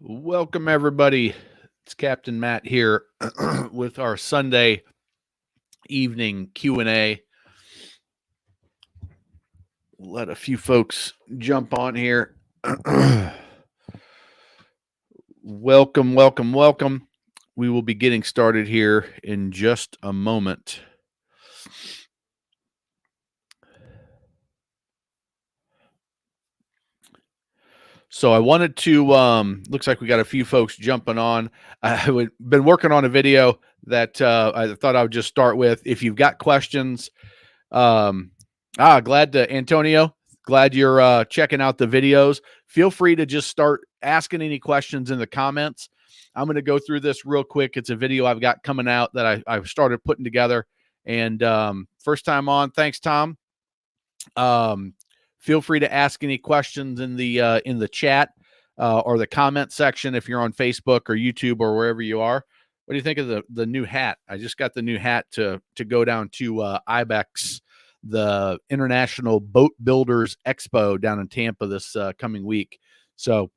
Welcome, everybody. It's Captain Matt here with our Sunday evening Q&A. Let a few folks jump on here. Welcome. We will be getting started here in just a moment. So I wanted to, looks like we got a few folks jumping on. I've been working on a video that I thought I would just start with. If you've got questions, Antonio, glad you're checking out the videos. Feel free to just start asking any questions in the comments. I'm going to go through this real quick. It's a video I've got coming out that I've started putting together. And first time on, thanks, Tom. Feel free to ask any questions in the chat or the comment section if you're on Facebook or YouTube or wherever you are. What do you think of the new hat? I just got the new hat to go down to IBEX, the International Boat Builders Expo down in Tampa this coming week. So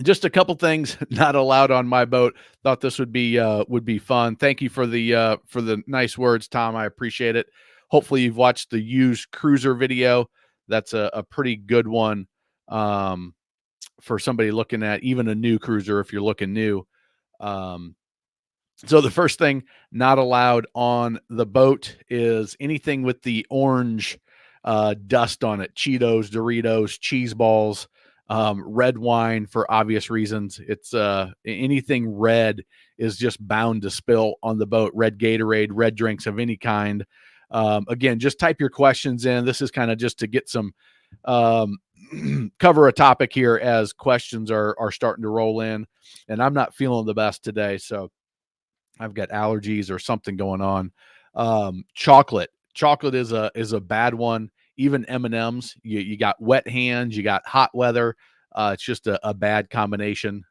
just a couple things not allowed on my boat. Thought this would be fun. Thank you for the nice words, Tom. I appreciate it. Hopefully you've watched the used cruiser video. That's a pretty good one for somebody looking at even a new cruiser if you're looking new. So the first thing not allowed on the boat is anything with the orange dust on it. Cheetos, Doritos, cheese balls, red wine for obvious reasons. It's anything red is just bound to spill on the boat. Red Gatorade, red drinks of any kind. Again, just type your questions in. This is kind of just to get some cover a topic here as questions are starting to roll in. And I'm not feeling the best today, so I've got allergies or something going on. Chocolate is a bad one. Even M&Ms, you got wet hands, you got hot weather. It's just a bad combination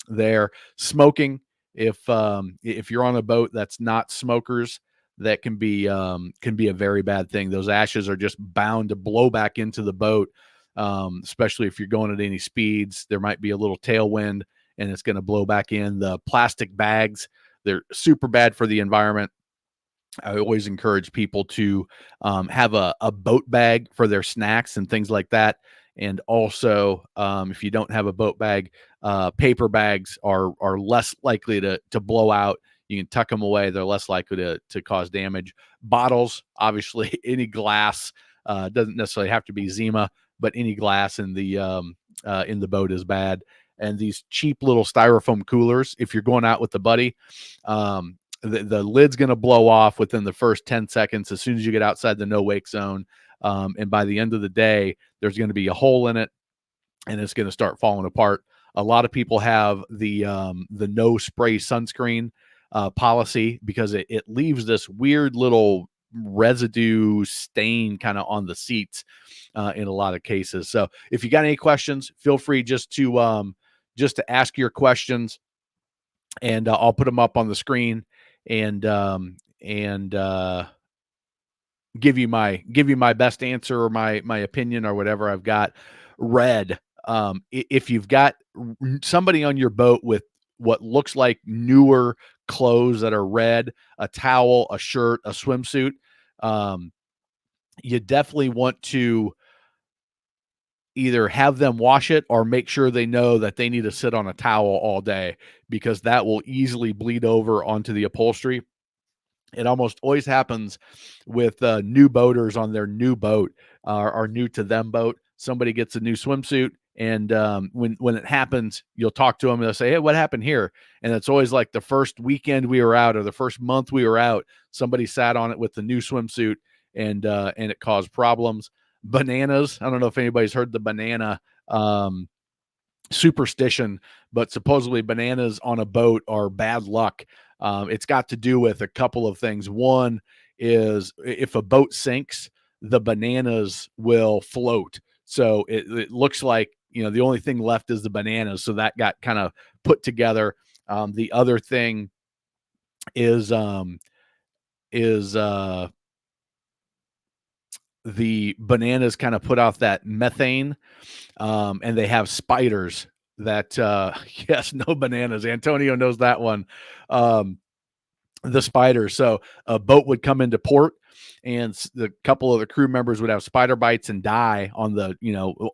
there. Smoking, if you're on a boat that's not smokers, that can be a very bad thing. Those ashes are just bound to blow back into the boat, especially if you're going at any speeds. There might be a little tailwind, and it's going to blow back in. The plastic bags, they're super bad for the environment. I always encourage people to have a boat bag for their snacks and things like that. And also, if you don't have a boat bag, paper bags are less likely to blow out. You can tuck them away. They're less likely to cause damage. Bottles, obviously, any glass doesn't necessarily have to be Zima, but any glass in the boat is bad. And these cheap little styrofoam coolers, if you're going out with a buddy, the lid's going to blow off within the first 10 seconds as soon as you get outside the no wake zone. And by the end of the day, there's going to be a hole in it, and it's going to start falling apart. A lot of people have the no spray sunscreen policy because it leaves this weird little residue stain kind of on the seats in a lot of cases. So if you got any questions, feel free just to ask your questions, and I'll put them up on the screen and give you my best answer or my opinion or whatever I've got. Red. If you've got somebody on your boat with what looks like newer clothes that are red, a towel, a shirt, a swimsuit, you definitely want to either have them wash it or make sure they know that they need to sit on a towel all day, because that will easily bleed over onto the upholstery. It almost always happens with new boaters on their new boat or new to them boat. Somebody gets a new swimsuit, and when it happens, you'll talk to them and they'll say, "Hey, what happened here?" And it's always like the first weekend we were out or the first month we were out, somebody sat on it with the new swimsuit, and it caused problems. Bananas. I don't know if anybody's heard the banana superstition, but supposedly bananas on a boat are bad luck. It's got to do with a couple of things. One is if a boat sinks, the bananas will float. So it looks like, the only thing left is the bananas. So that got kind of put together. The other thing is the bananas kind of put off that methane, and they have spiders that yes, no bananas. Antonio knows that one. Um, the spiders. So a boat would come into port, and the couple of the crew members would have spider bites and die on the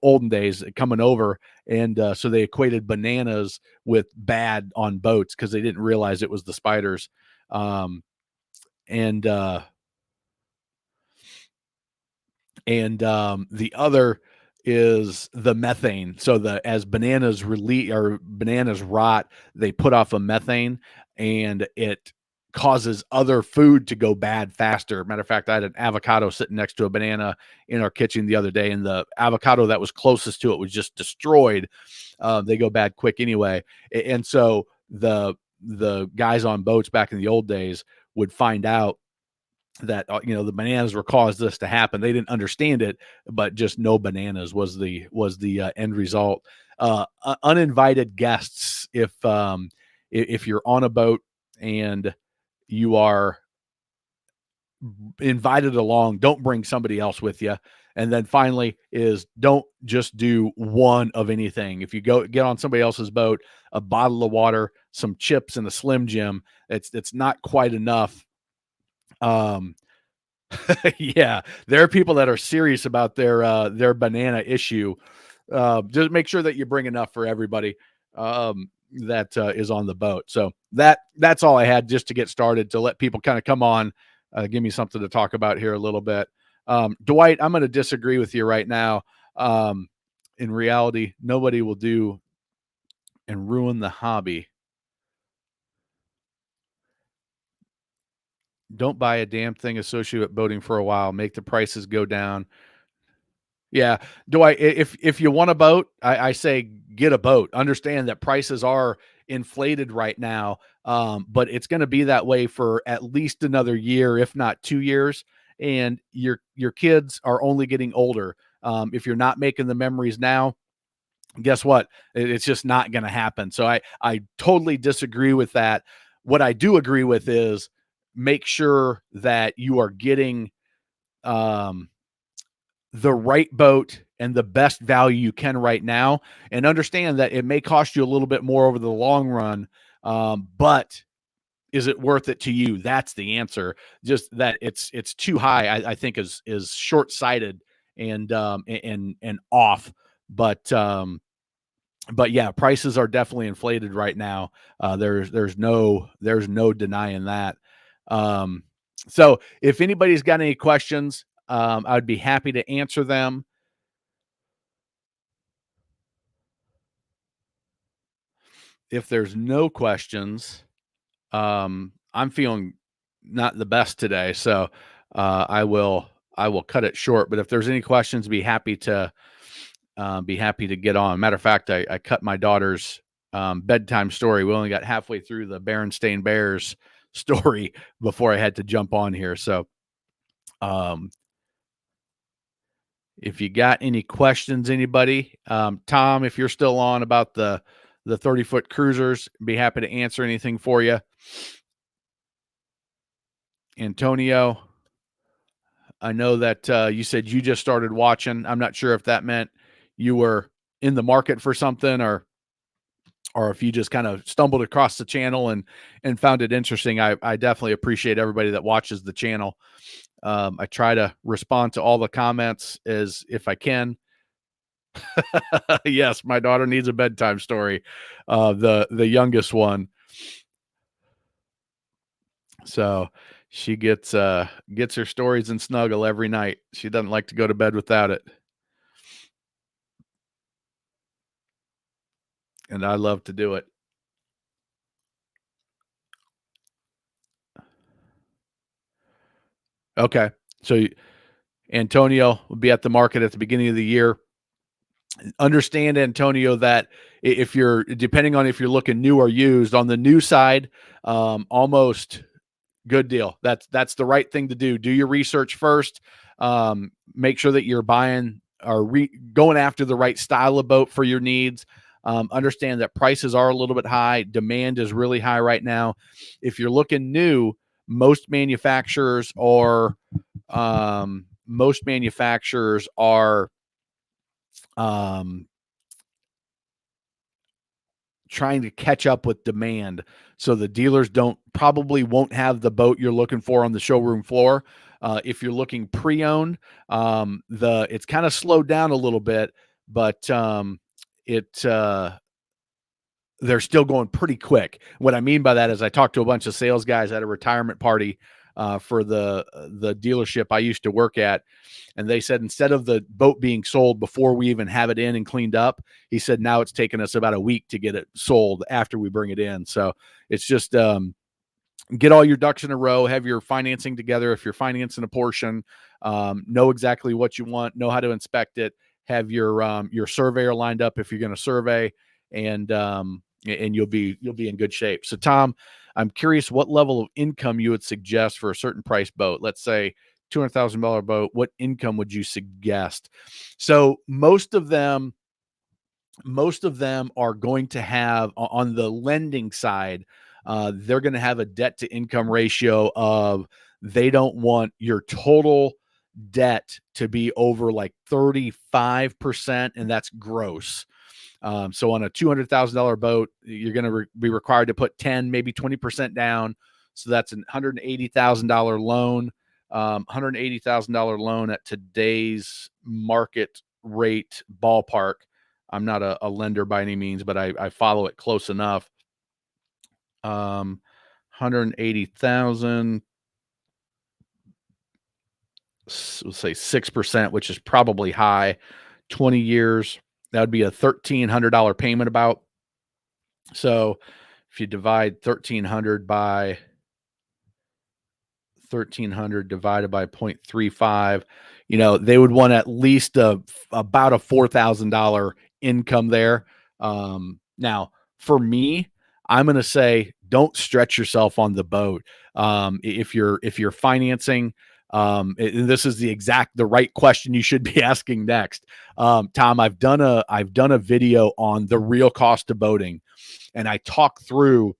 olden days coming over, and so they equated bananas with bad on boats because they didn't realize it was the spiders. Um, and the other is the methane. So as bananas release or bananas rot, they put off a methane, and it causes other food to go bad faster. Matter of fact, I had an avocado sitting next to a banana in our kitchen the other day, and the avocado that was closest to it was just destroyed. They go bad quick anyway, and so the guys on boats back in the old days would find out that the bananas were caused this to happen. They didn't understand it, but just no bananas was the end result. Uninvited guests. If you're on a boat and you are invited along, don't bring somebody else with you. And then finally is don't just do one of anything. If you go get on somebody else's boat, a bottle of water, some chips, and a Slim Jim, it's not quite enough. Um, Yeah, there are people that are serious about their banana issue. Just make sure that you bring enough for everybody that is on the boat. So that's all I had just to get started to let people kind of come on, give me something to talk about here a little bit. Dwight, I'm going to disagree with you right now. In reality, nobody will do and ruin the hobby. Don't buy a damn thing associated with boating for a while. Make the prices go down. Yeah. If you want a boat, I say get a boat. Understand that prices are inflated right now, but it's going to be that way for at least another year, if not 2 years. And your kids are only getting older. If you're not making the memories now, guess what? It's just not going to happen. So I totally disagree with that. What I do agree with is make sure that you are getting um, the right boat and the best value you can right now, and understand that it may cost you a little bit more over the long run, but is it worth it to you? That's the answer. Just that it's too high, I think is short-sighted and off. But yeah, prices are definitely inflated right now. There's no denying that. Um, so if anybody's got any questions, I would be happy to answer them. If there's no questions, I'm feeling not the best today, so I will cut it short. But if there's any questions, be happy to get on. Matter of fact, I cut my daughter's bedtime story. We only got halfway through the Berenstain Bears story before I had to jump on here. So, um, if you got any questions, anybody, Tom, if you're still on about the 30-foot cruisers, be happy to answer anything for you. Antonio, I know that you said you just started watching. I'm not sure if that meant you were in the market for something, or if you just kind of stumbled across the channel and found it interesting. I definitely appreciate everybody that watches the channel. I try to respond to all the comments as if I can. Yes, my daughter needs a bedtime story. The youngest one. So she gets her stories and snuggle every night. She doesn't like to go to bed without it. And I love to do it. Okay. So Antonio will be at the market at the beginning of the year. Understand, Antonio, that if you're depending on if you're looking new or used, on the new side, almost good deal. That's the right thing to do. Do your research first. Make sure that you're buying or going after the right style of boat for your needs. Understand that prices are a little bit high. Demand is really high right now. If you're looking new, most manufacturers are um, most manufacturers are um, trying to catch up with demand. So the dealers probably won't have the boat you're looking for on the showroom floor. If you're looking pre-owned, it's kind of slowed down a little bit, but it they're still going pretty quick. What I mean by that is I talked to a bunch of sales guys at a retirement party for the dealership I used to work at, and they said instead of the boat being sold before we even have it in and cleaned up, he said now it's taken us about a week to get it sold after we bring it in. So it's just get all your ducks in a row, have your financing together. If you're financing a portion, know exactly what you want, know how to inspect it, have your surveyor lined up if you're going to survey, and you'll be in good shape. So Tom, I'm curious what level of income you would suggest for a certain price boat. Let's say $200,000 boat. What income would you suggest? So most of them are going to have, on the lending side, they're going to have a debt to income ratio of, they don't want your total debt to be over like 35%, and that's gross. So on a $200,000 boat, you're going to be required to put 10, maybe 20% down. So that's a $180,000 loan. $180,000 loan at today's market rate ballpark. I'm not a lender by any means, but I follow it close enough. 180,000, let's say 6%, which is probably high. 20 years, that would be a $1,300 payment about. So if you divide 1,300 divided by 0.35, they would want at least about a $4,000 income there. Now for me, I'm going to say, don't stretch yourself on the boat. If you're financing, and this is the right question you should be asking next. Tom, I've done a video on the real cost of boating, and I talk through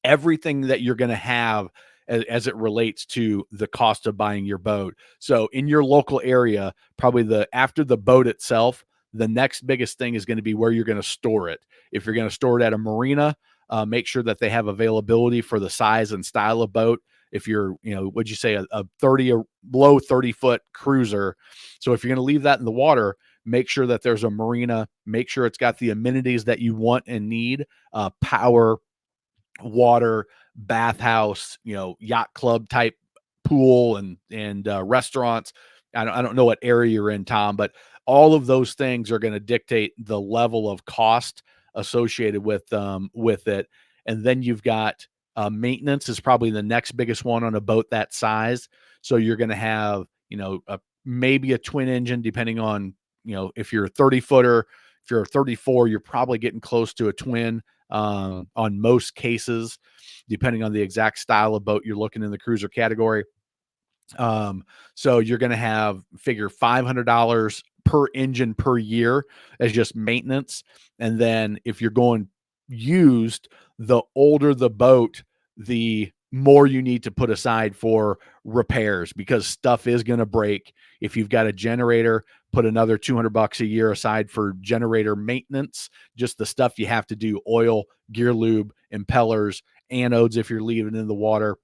everything that you're going to have as it relates to the cost of buying your boat. So in your local area, probably after the boat itself, the next biggest thing is going to be where you're going to store it. If you're going to store it at a marina, make sure that they have availability for the size and style of boat. If you're, what'd you say, a low 30-foot cruiser. So if you're going to leave that in the water, make sure that there's a marina, make sure it's got the amenities that you want and need, power, water, bathhouse, yacht club type pool and restaurants. I don't know what area you're in, Tom, but all of those things are going to dictate the level of cost associated with it. And then you've got maintenance is probably the next biggest one on a boat that size. So you're going to have, maybe a twin engine, depending on, if you're a 30-footer. If you're a 34, you're probably getting close to a twin on most cases, depending on the exact style of boat you're looking in the cruiser category. So you're going to figure $500 per engine per year as just maintenance. And then if you're going used, the older the boat, the more you need to put aside for repairs, because stuff is going to break. If you've got a generator, put another $200 a year aside for generator maintenance, just the stuff you have to do: oil, gear lube, impellers, anodes if you're leaving in the water,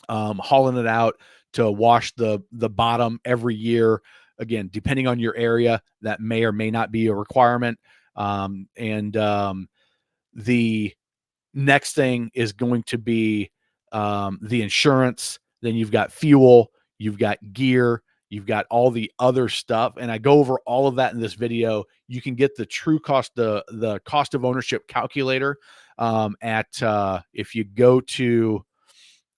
hauling it out to wash the bottom every year. Again, depending on your area, that may or may not be a requirement. The next thing is going to be the insurance. Then you've got fuel, you've got gear, you've got all the other stuff. And I go over all of that in this video. You can get the true cost, the cost of ownership calculator if you go to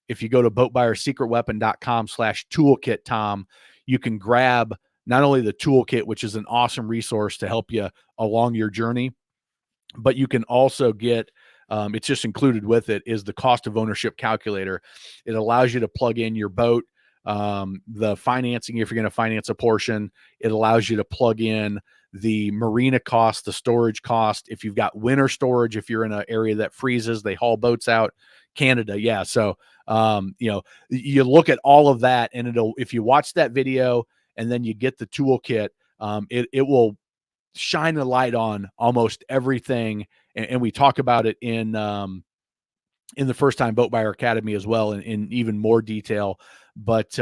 boatbuyerssecretweapon.com/toolkit, Tom, you can grab not only the toolkit, which is an awesome resource to help you along your journey, but you can also get, it's just included with it, is the cost of ownership calculator. It allows you to plug in your boat, the financing, if you're going to finance a portion. It allows you to plug in the marina cost, the storage cost. If you've got winter storage, if you're in an area that freezes, they haul boats out. Canada, yeah. So, you look at all of that, and if you watch that video and then you get the toolkit, it will shine a light on almost everything and we talk about it in the First Time Boat Buyer Academy as well, in even more detail. But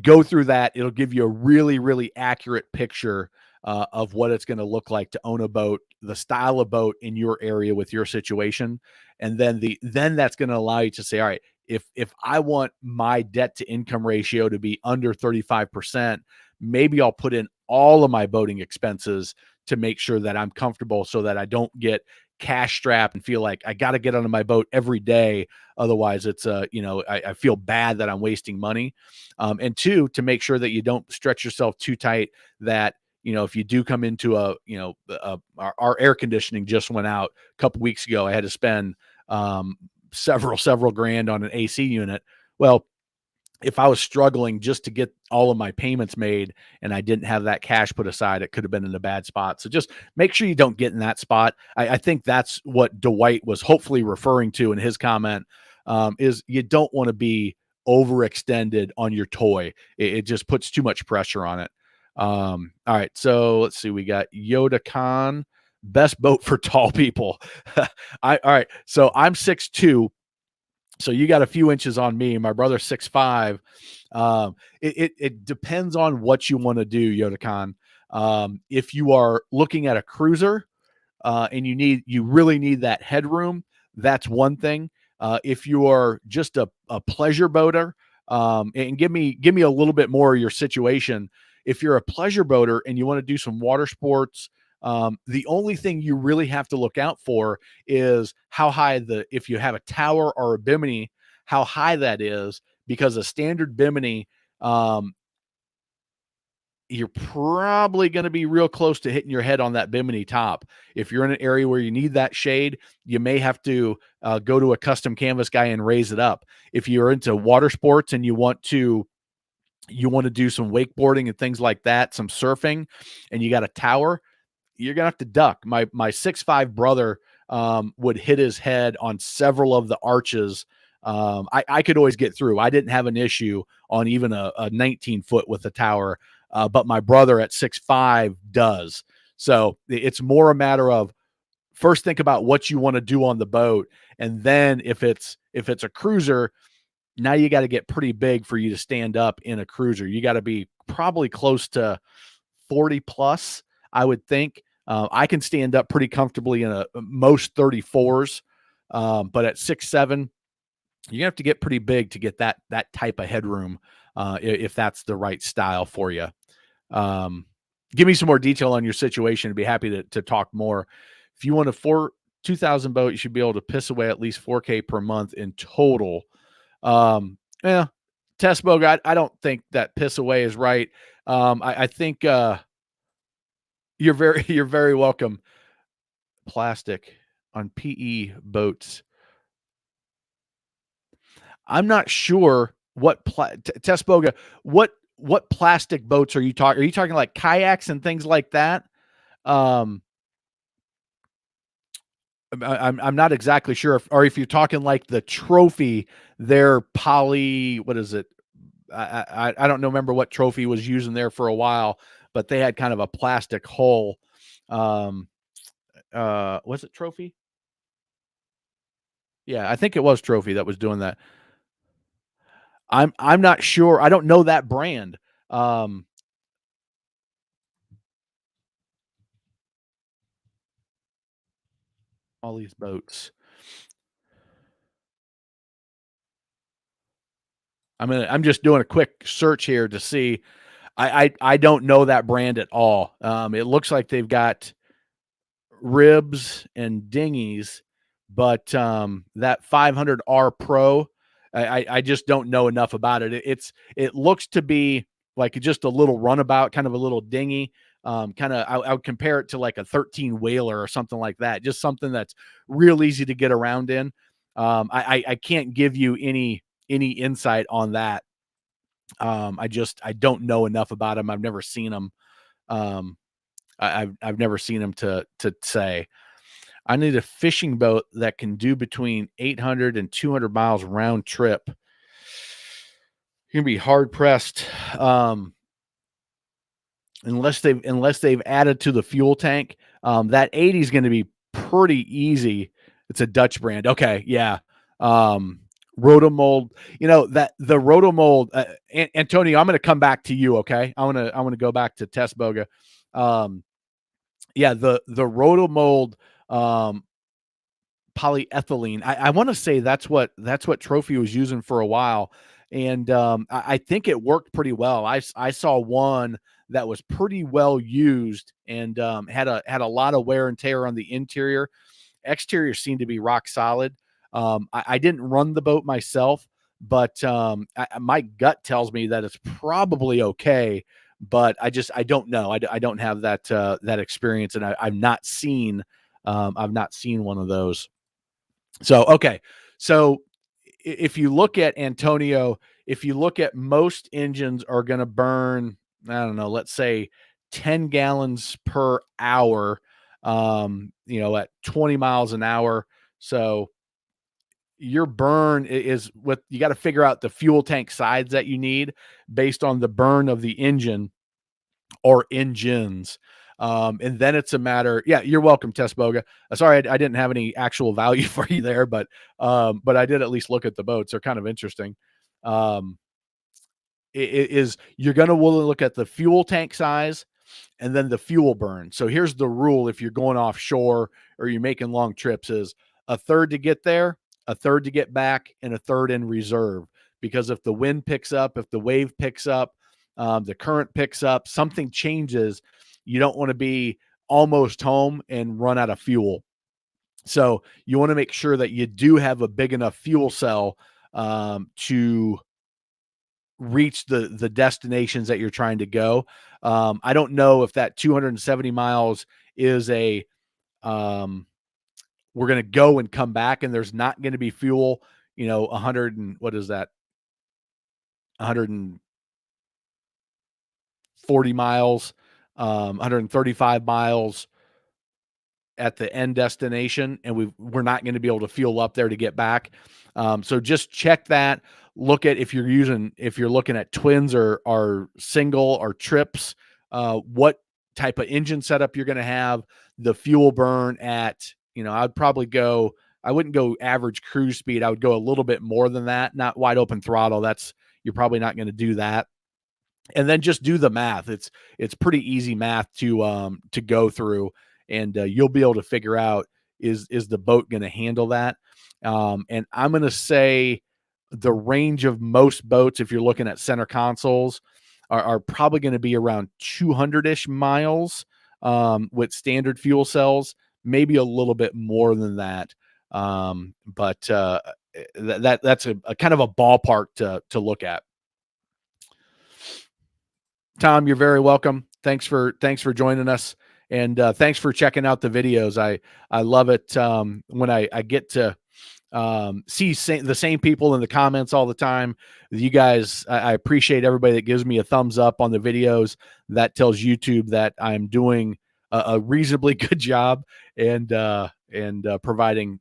go through that. It'll give you a really, really accurate picture of what it's going to look like to own a boat, the style of boat in your area with your situation. And then that's going to allow you to say, all right, if I want my debt to income ratio to be under 35%, maybe I'll put in all of my boating expenses to make sure that I'm comfortable, so that I don't get cash strapped and feel like I got to get onto my boat every day. Otherwise it's I feel bad that I'm wasting money. And two, to make sure that you don't stretch yourself too tight, that, if you do come into our air conditioning just went out a couple weeks ago. I had to spend several grand on an AC unit. Well, if I was struggling just to get all of my payments made and I didn't have that cash put aside, it could have been in a bad spot. So just make sure you don't get in that spot. I think that's what Dwight was hopefully referring to in his comment, is you don't want to be overextended on your toy. It just puts too much pressure on it. All right. So let's see. We got Yoda Khan, best boat for tall people. All right. So I'm 6'2". So you got a few inches on me. My brother's 6'5". It depends on what you want to do, Yodakan. If you are looking at a cruiser, and you really need that headroom, that's one thing. If you are just a pleasure boater, and give me a little bit more of your situation. If you're a pleasure boater and you want to do some water sports, the only thing you really have to look out for is how high if you have a tower or a bimini, how high that is, because a standard bimini, you're probably going to be real close to hitting your head on that bimini top. If you're in an area where you need that shade, you may have to go to a custom canvas guy and raise it up. If you're into water sports and you want to do some wakeboarding and things like that, some surfing, and you got a tower, you're gonna have to duck. My 6'5" brother would hit his head on several of the arches. I could always get through. I didn't have an issue on even a 19-foot with a tower, but my brother at 6'5" does. So it's more a matter of, first think about what you want to do on the boat, and then if it's a cruiser, now you got to get pretty big for you to stand up in a cruiser. You got to be probably close to 40 plus, I would think. I can stand up pretty comfortably in most 34s, but at 6'7", you have to get pretty big to get that type of headroom, if that's the right style for you. Give me some more detail on your situation. I'd be happy to talk more. If you want a 2,000 boat, you should be able to piss away at least $4K per month in total. Yeah, test boat, I don't think that piss away is right. I think you're very welcome. Plastic on PE boats. I'm not sure what Tessboga, what plastic boats are you talking? Are you talking like kayaks and things like that? I'm not exactly sure if you're talking like the Trophy, they're poly. What is it? I don't remember what Trophy was using there for a while, but they had kind of a plastic hull. Was it Trophy? Yeah, I think it was Trophy that was doing that. I'm not sure. I don't know that brand. Um, all these boats. I'm just doing a quick search here to see. I don't know that brand at all. It looks like they've got ribs and dinghies, but that 500R Pro, I just don't know enough about it. It looks to be like just a little runabout, kind of a little dinghy. I would compare it to like a 13 whaler or something like that. Just something that's real easy to get around in. I can't give you any insight on that. I don't know enough about them. I've never seen them. I've never seen them to say. I need a fishing boat that can do between 800 and 200 miles round trip. You're gonna be hard pressed, unless they've added to the fuel tank. That 80 is going to be pretty easy. It's a Dutch brand. Okay, yeah. Um, Rotomold. You know that the Rotomold. Antonio, I'm going to come back to you. Okay, I want to go back to Test Boga. Um, yeah, the Rotomold um, polyethylene. I want to say that's what Trophy was using for a while, and I think it worked pretty well. I saw one that was pretty well used and had a lot of wear and tear on the interior. Exterior seemed to be rock solid. I didn't run the boat myself, but my gut tells me that it's probably okay. But I don't know. I don't have that experience, and I've not seen one of those. So okay, so if you look at Antonio, if you look at most engines are going to burn, I don't know, let's say 10 gallons per hour, at 20 miles an hour. So your burn is what you got to figure out the fuel tank size that you need based on the burn of the engine or engines. And then it's a matter. Yeah, you're welcome, Tess Boga. Sorry, I didn't have any actual value for you there, but I did at least look at the boats. They're kind of interesting. Um, is you're going to want to look at the fuel tank size and then the fuel burn. So here's the rule: if you're going offshore or you're making long trips, is a third to get there, a third to get back, and a third in reserve. Because if the wind picks up, if the wave picks up, the current picks up, something changes, you don't want to be almost home and run out of fuel. So you want to make sure that you do have a big enough fuel cell to reach the destinations that you're trying to go. I don't know if that 270 miles is a we're going to go and come back, and there's not going to be fuel. 100 and what is that? 140 miles, 135 miles at the end destination, and we're not going to be able to fuel up there to get back. So just check that. Look at if you're looking at twins or single or trips, what type of engine setup you're going to have, the fuel burn at. I wouldn't go average cruise speed. I would go a little bit more than that, not wide open throttle. You're probably not going to do that. And then just do the math. It's pretty easy math to go through, and you'll be able to figure out is the boat going to handle that. And I'm going to say the range of most boats, if you're looking at center consoles, are probably going to be around 200-ish miles with standard fuel cells, maybe a little bit more than that. But that's a kind of a ballpark to look at. Tom, you're very welcome. Thanks for joining us, and thanks for checking out the videos. I love it when I get to see the same people in the comments all the time. You guys, I appreciate everybody that gives me a thumbs up on the videos. That tells YouTube that I'm doing a reasonably good job and providing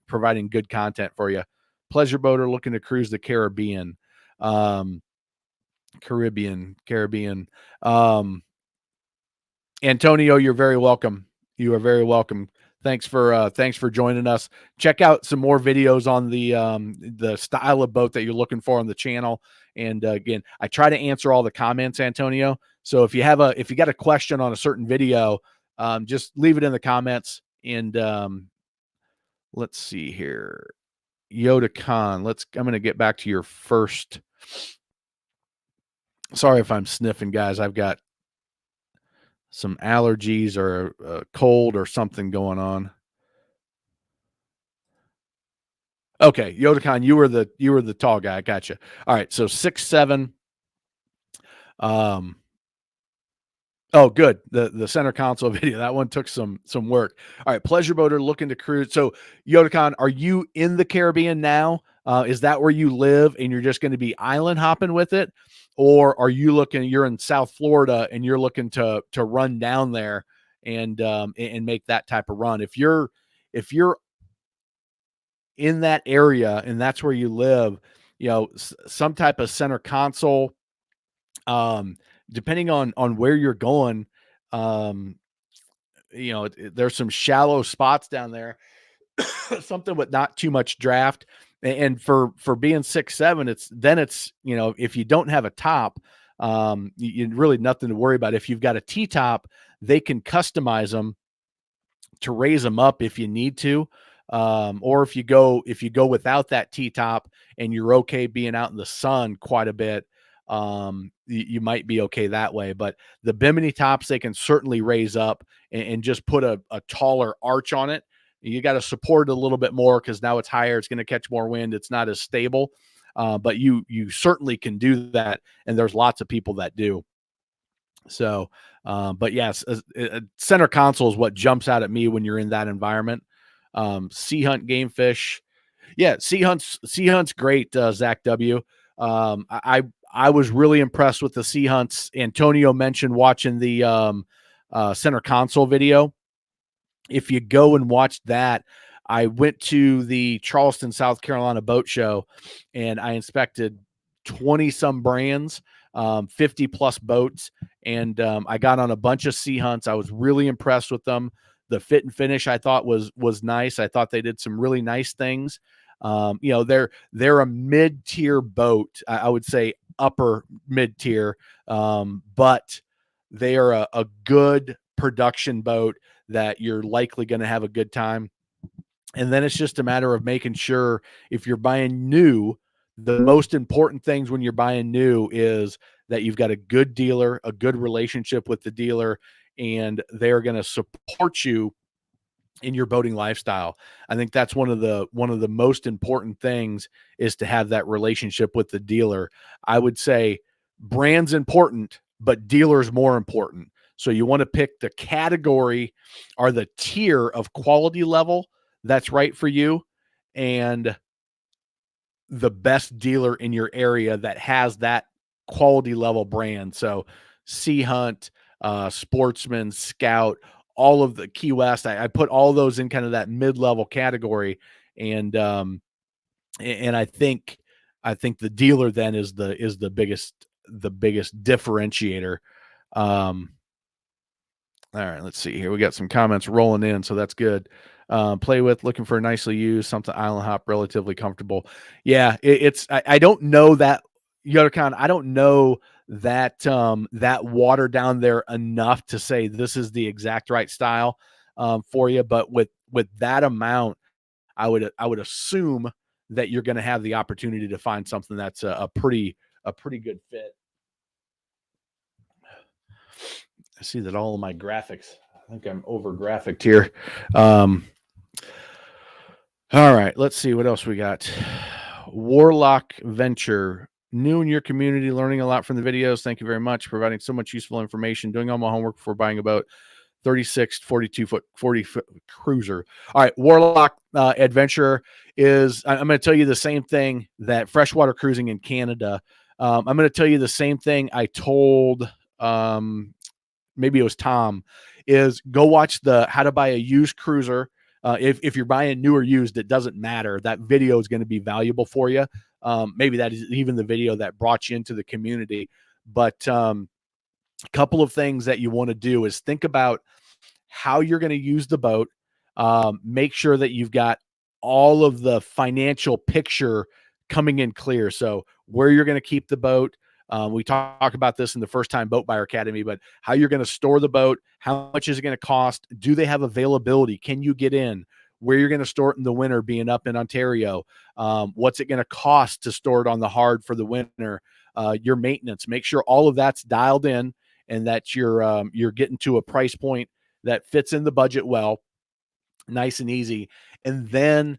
good content for you. Pleasure boater looking to cruise the Caribbean. Caribbean. Antonio, you're very welcome. You are very welcome. Thanks for joining us. Check out some more videos on the style of boat that you're looking for on the channel. And again, I try to answer all the comments, Antonio. So if you got a question on a certain video, just leave it in the comments. And let's see here, Yoda Khan. I'm going to get back to your first. Sorry if I'm sniffing, guys. I've got some allergies or a cold or something going on. Okay, Yodakan, you were the tall guy. I gotcha. All right, so 6'7". Um, oh, good. The center console video, that one took some work. All right, pleasure boater looking to cruise. So Yodakan, are you in the Caribbean now? Is that where you live and you're just going to be island hopping with it, or are you you're in South Florida and you're looking to run down there and make that type of run? If you're in that area and that's where you live, some type of center console, depending on where you're going, there's some shallow spots down there, something with not too much draft. And for being 6'7", if you don't have a top, you really nothing to worry about. If you've got a T-top, they can customize them to raise them up if you need to. Or if you go without that T-top and you're okay being out in the sun quite a bit, you might be okay that way. But the Bimini tops, they can certainly raise up and just put a taller arch on it. You got to support it a little bit more because now it's higher. It's going to catch more wind. It's not as stable. But you certainly can do that. And there's lots of people that do. So, but yes, center console is what jumps out at me when you're in that environment. Sea hunt, game fish. Yeah, sea hunt's great, Zach W. I was really impressed with the sea hunts. Antonio mentioned watching the center console video. If you go and watch that, I went to the Charleston, South Carolina boat show, and I inspected 20 some brands, 50 plus boats. And I got on a bunch of sea hunts. I was really impressed with them. The fit and finish I thought was nice. I thought they did some really nice things. They're a mid-tier boat. I would say upper mid-tier, but they are a good production boat that you're likely going to have a good time. And then it's just a matter of making sure if you're buying new, the most important things when you're buying new is that you've got a good dealer, a good relationship with the dealer, and they're going to support you in your boating lifestyle. I think that's one of the most important things is to have that relationship with the dealer. I would say brand's important, but dealer's more important. So you want to pick the category or the tier of quality level that's right for you, and the best dealer in your area that has that quality level brand. So Sea Hunt, Sportsman, Scout, all of the Key West, I put all those in kind of that mid-level category. And I think the dealer then is the biggest differentiator. All right, let's see here. We got some comments rolling in, so that's good. Play with, looking for a nicely used, something island hop, relatively comfortable. Yeah, I don't know that Yotacon. I don't know that that water down there enough to say this is the exact right style for you. But with that amount, I would assume that you're going to have the opportunity to find something that's a pretty good fit. I see that all of my graphics, I think I'm over graphicked here. All right, let's see what else we got. Warlock Venture, new in your community, learning a lot from the videos. Thank you very much, providing so much useful information. Doing all my homework before buying a boat. 36, 42-foot, 40-foot cruiser. All right, Warlock Adventure is, I'm going to tell you the same thing that freshwater cruising in Canada. I'm going to tell you the same thing I told, maybe it was Tom, is go watch the how to buy a used cruiser. If you're buying new or used, it doesn't matter. That video is going to be valuable for you. Maybe that is even the video that brought you into the community. But a couple of things that you want to do is think about how you're going to use the boat. Make sure that you've got all of the financial picture coming in clear. So where you're going to keep the boat. We talk about this in the First Time Boat Buyer Academy, but how you're going to store the boat, how much is it going to cost? Do they have availability? Can you get in? Where you're going to store it in the winter, being up in Ontario? What's it going to cost to store it on the hard for the winter? Your maintenance. Make sure all of that's dialed in and that you're getting to a price point that fits in the budget well, nice and easy. And then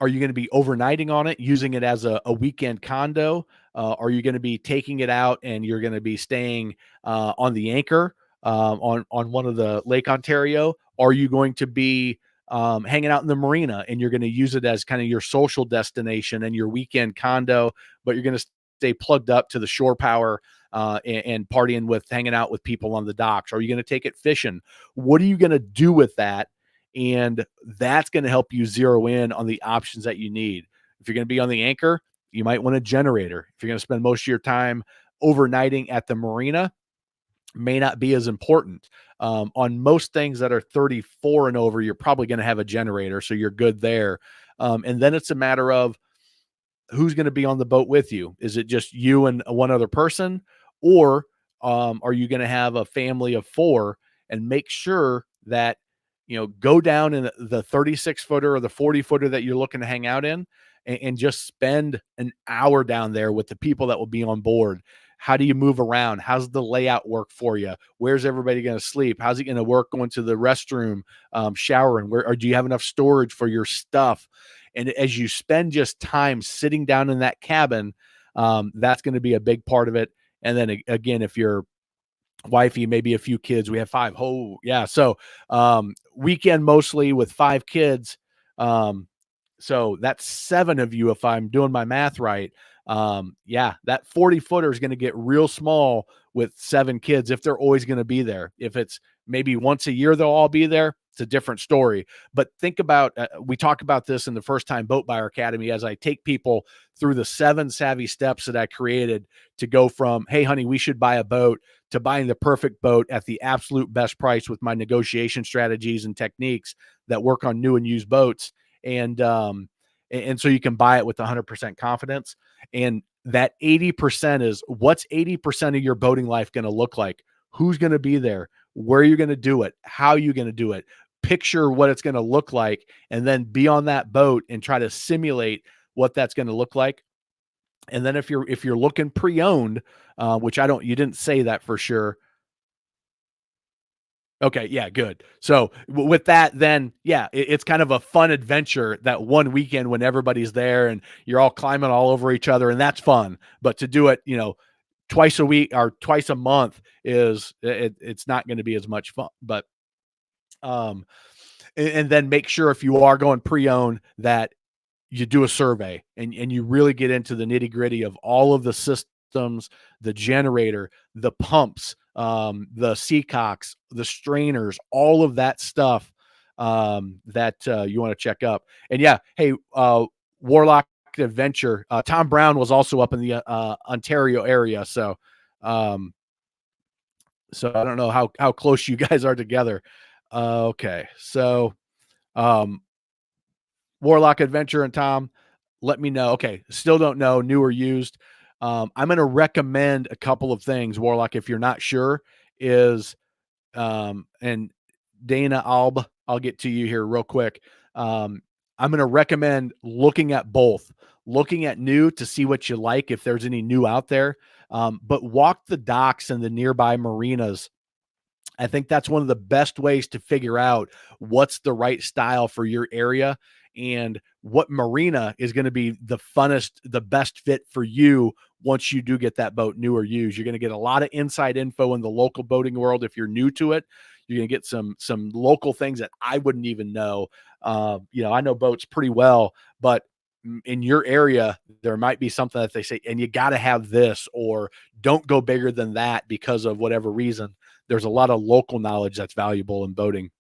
are you going to be overnighting on it, using it as a weekend condo? Are you going to be taking it out and you're going to be staying on the anchor on one of the Lake Ontario? Are you going to be hanging out in the marina and you're going to use it as kind of your social destination and your weekend condo, but you're going to stay plugged up to the shore power and partying with, hanging out with people on the docks? Are you going to take it fishing? What are you going to do with that? And that's going to help you zero in on the options that you need. If you're going to be on the anchor, you might want a generator. If you're going to spend most of your time overnighting at the marina, may not be as important. On most things that are 34 and over, you're probably going to have a generator, so you're good there. And then it's a matter of who's going to be on the boat with you. Is it just you and one other person, or are you going to have a family of four? And make sure that go down in the 36 footer or the 40 footer that you're looking to hang out in, and just spend an hour down there with the people that will be on board. How do you move around? How's the layout work for you? Where's everybody going to sleep? How's it going to work going to the restroom, showering? Where, or do you have enough storage for your stuff? And as you spend just time sitting down in that cabin, that's going to be a big part of it. And then again, if you're wifey, maybe a few kids, we have five. Oh, yeah. So weekend mostly with five kids. So that's seven of you, if I'm doing my math right. Yeah, that 40 footer is going to get real small with seven kids if they're always going to be there. If it's maybe once a year they'll all be there, it's a different story. But think about, we talk about this in the First Time Boat Buyer Academy as I take people through the 7 savvy steps that I created to go from, hey, honey, we should buy a boat, to buying the perfect boat at the absolute best price with my negotiation strategies and techniques that work on new and used boats. And so you can buy it with 100% confidence. And that 80% is, what's 80% of your boating life going to look like? Who's going to be there? Where are you going to do it? How are you going to do it? Picture what it's going to look like, and then be on that boat and try to simulate what that's going to look like. And then if you're looking pre-owned, which you didn't say that for sure. Okay, yeah, good. So with that, then yeah, it's kind of a fun adventure that one weekend when everybody's there and you're all climbing all over each other, and that's fun. But to do it, twice a week or twice a month it's not going to be as much fun. But um, and then make sure if you are going pre-owned that you do a survey and you really get into the nitty gritty of all of the systems, the generator, the pumps, the seacocks, the strainers, all of that stuff that you want to check up. And yeah, hey, Warlock Adventure, Tom Brown was also up in the Ontario area. Um, so I don't know how close you guys are together. Okay. So, um, Warlock Adventure and Tom, let me know. Okay, still don't know, new or used. I'm going to recommend a couple of things, Warlock, if you're not sure, is and Dana Alb, I'll get to you here real quick. I'm going to recommend looking at both, looking at new to see what you like, if there's any new out there, but walk the docks and the nearby marinas. I think that's one of the best ways to figure out what's the right style for your area and what marina is going to be the funnest, the best fit for you once you do get that boat new or used. You're going to get a lot of inside info in the local boating world if you're new to it. You're going to get some local things that I wouldn't even know. I know boats pretty well, but in your area, there might be something that they say, and you got to have this, or don't go bigger than that because of whatever reason. There's a lot of local knowledge that's valuable in boating.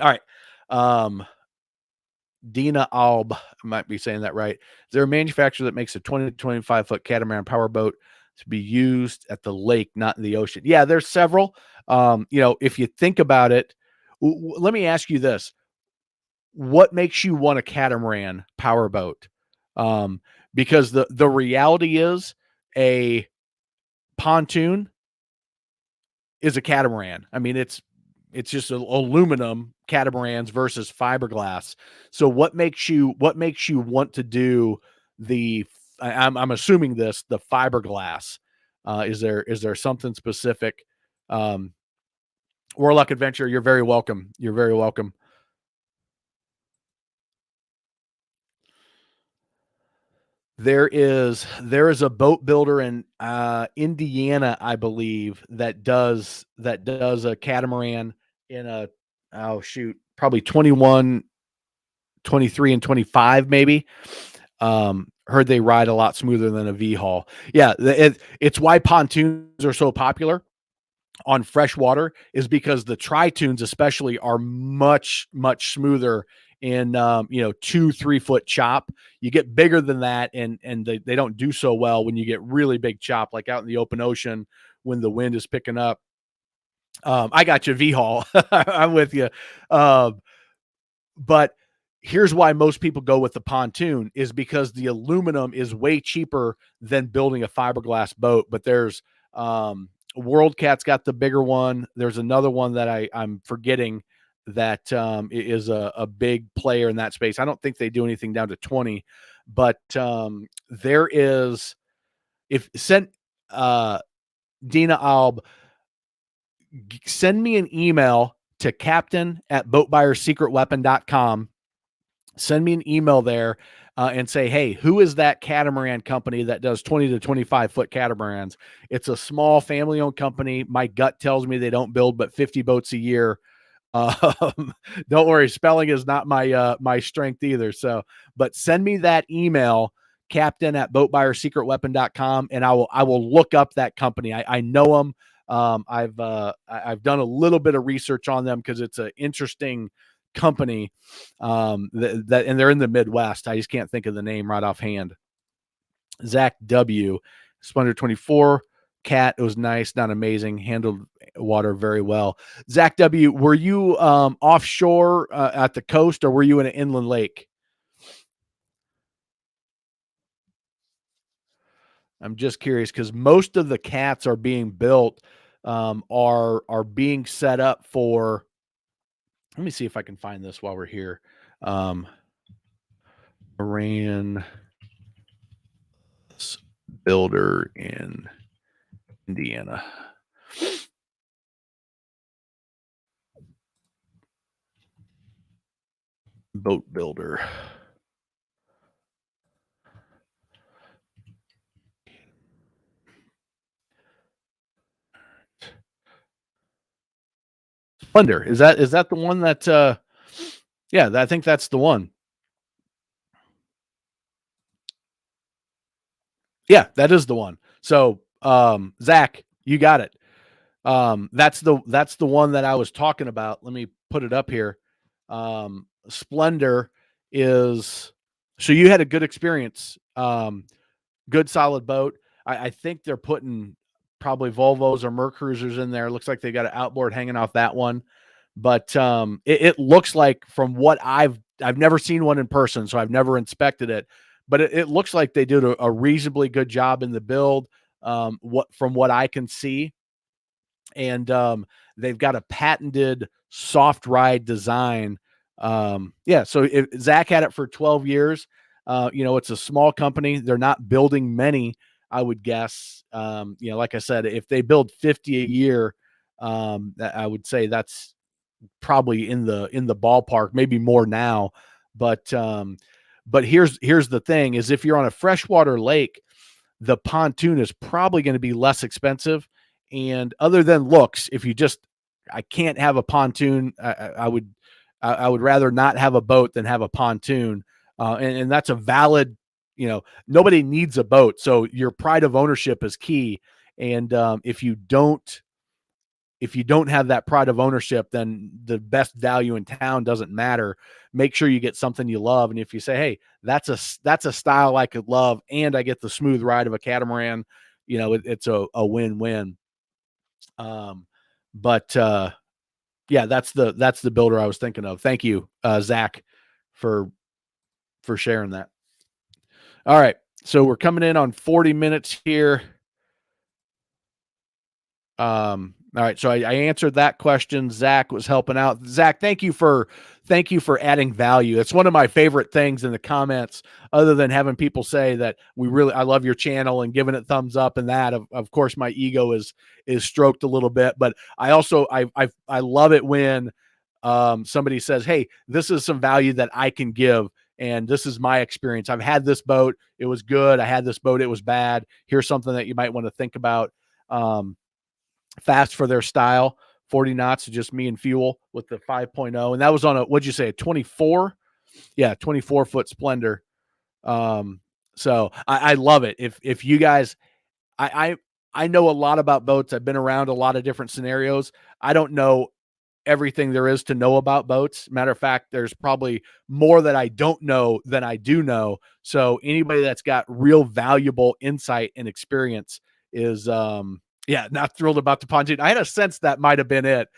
All right. Dina Alb, I might be saying that right. Is there a manufacturer that makes a 20 to 25 foot catamaran powerboat to be used at the lake, not in the ocean? Yeah, there's several. If you think about it, let me ask you this. What makes you want a catamaran powerboat? Because the reality is a pontoon is a catamaran. I mean, it's just aluminum catamarans versus fiberglass. So what makes you want to do the I'm assuming the fiberglass? Is there something specific? Warlock Adventure, you're very welcome. You're very welcome. There is a boat builder in Indiana, I believe, that does a catamaran in a, oh shoot, probably 21, 23, and 25 maybe. Heard they ride a lot smoother than a V hull. Yeah, it's why pontoons are so popular on fresh water, is because the tri-tunes especially are much smoother in 2-3 foot chop. You get bigger than that, and they don't do so well when you get really big chop, like out in the open ocean when the wind is picking up. I got you, V-Haul. I'm with you. Um, but here's why most people go with the pontoon is because the aluminum is way cheaper than building a fiberglass boat. But there's World Cat's got the bigger one. There's another one that I'm forgetting that is a big player in that space. I don't think they do anything down to 20, but there is if send Dina Alb, send me an email to captain@boatbuyerssecretweapon.com. Send me an email there and say, hey, who is that catamaran company that does 20 to 25 foot catamarans? It's a small family owned company. My gut tells me they don't build but 50 boats a year. Don't worry, spelling is not my strength either. So, but send me that email, captain@boatbuyerssecretweapon.com, and I will look up that company. I know them. I've done a little bit of research on them because it's an interesting company. That and they're in the Midwest. I just can't think of the name right offhand. Zach W. Splendor 24. Cat, it was nice, not amazing. Handled water very well. Zach W., were you offshore at the coast, or were you in an inland lake? I'm just curious because most of the cats are being built, are being set up for. Let me see if I can find this while we're here. Moran builder in Indiana. Boat builder. Splendor. Is that the one that yeah, I think that's the one. Yeah, that is the one. So Zach, you got it. That's the one that I was talking about. Let me put it up here. Splendor is so you had a good experience. Good solid boat. I think they're putting probably Volvos or Mercruisers in there. Looks like they got an outboard hanging off that one. But it looks like from what I've never seen one in person, so I've never inspected it. But it looks like they did a reasonably good job in the build. What from what I can see, and they've got a patented soft ride design. Yeah, so Zach had it for 12 years. It's a small company. They're not building many, I would guess. Like I said, if they build 50 a year, I would say that's probably in the ballpark, maybe more now. But here's the thing: is if you're on a freshwater lake, the pontoon is probably going to be less expensive. And other than looks, if you just, I can't have a pontoon. I would rather not have a boat than have a pontoon. And that's a valid, nobody needs a boat. So your pride of ownership is key. And if you don't have that pride of ownership, then the best value in town doesn't matter. Make sure you get something you love. And if you say, hey, that's a style I could love, and I get the smooth ride of a catamaran, it's a win-win. But yeah, that's the builder I was thinking of. Thank you, Zach, for sharing that. All right. So we're coming in on 40 minutes here. All right, so I answered that question. Zach was helping out. Zach, thank you for adding value. It's one of my favorite things in the comments, other than having people say that I love your channel and giving it thumbs up, and that of course my ego is stroked a little bit. But I also I love it when somebody says, hey, this is some value that I can give, and this is my experience. I've had this boat, it was good. I had this boat, it was bad. Here's something that you might want to think about. Fast for their style, 40 knots, just me and fuel with the 5.0. And that was on what'd you say, a 24? Yeah, 24-foot Splendor. So I love it. If you guys, I know a lot about boats. I've been around a lot of different scenarios. I don't know everything there is to know about boats. Matter of fact, there's probably more that I don't know than I do know. So anybody that's got real valuable insight and experience is Yeah, not thrilled about the pontoon. I had a sense that might have been it,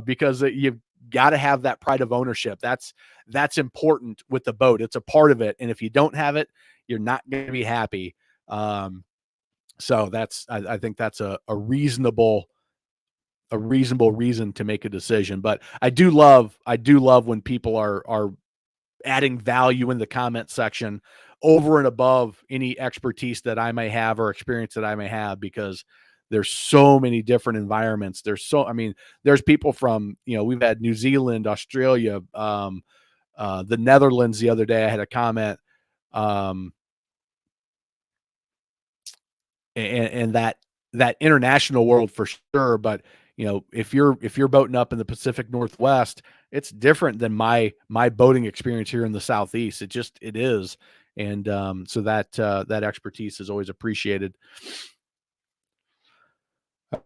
because you've got to have that pride of ownership. That's important with the boat. It's a part of it, and if you don't have it, you're not going to be happy. Um, so I think that's a reasonable reason to make a decision. But I do love when people are adding value in the comment section over and above any expertise that I may have or experience that I may have, because there's so many different environments. I mean, there's people from, we've had New Zealand, Australia, the Netherlands. The other day I had a comment, um, and that international world for sure. But if you're boating up in the Pacific Northwest, it's different than my boating experience here in the Southeast. It is. And so that expertise is always appreciated.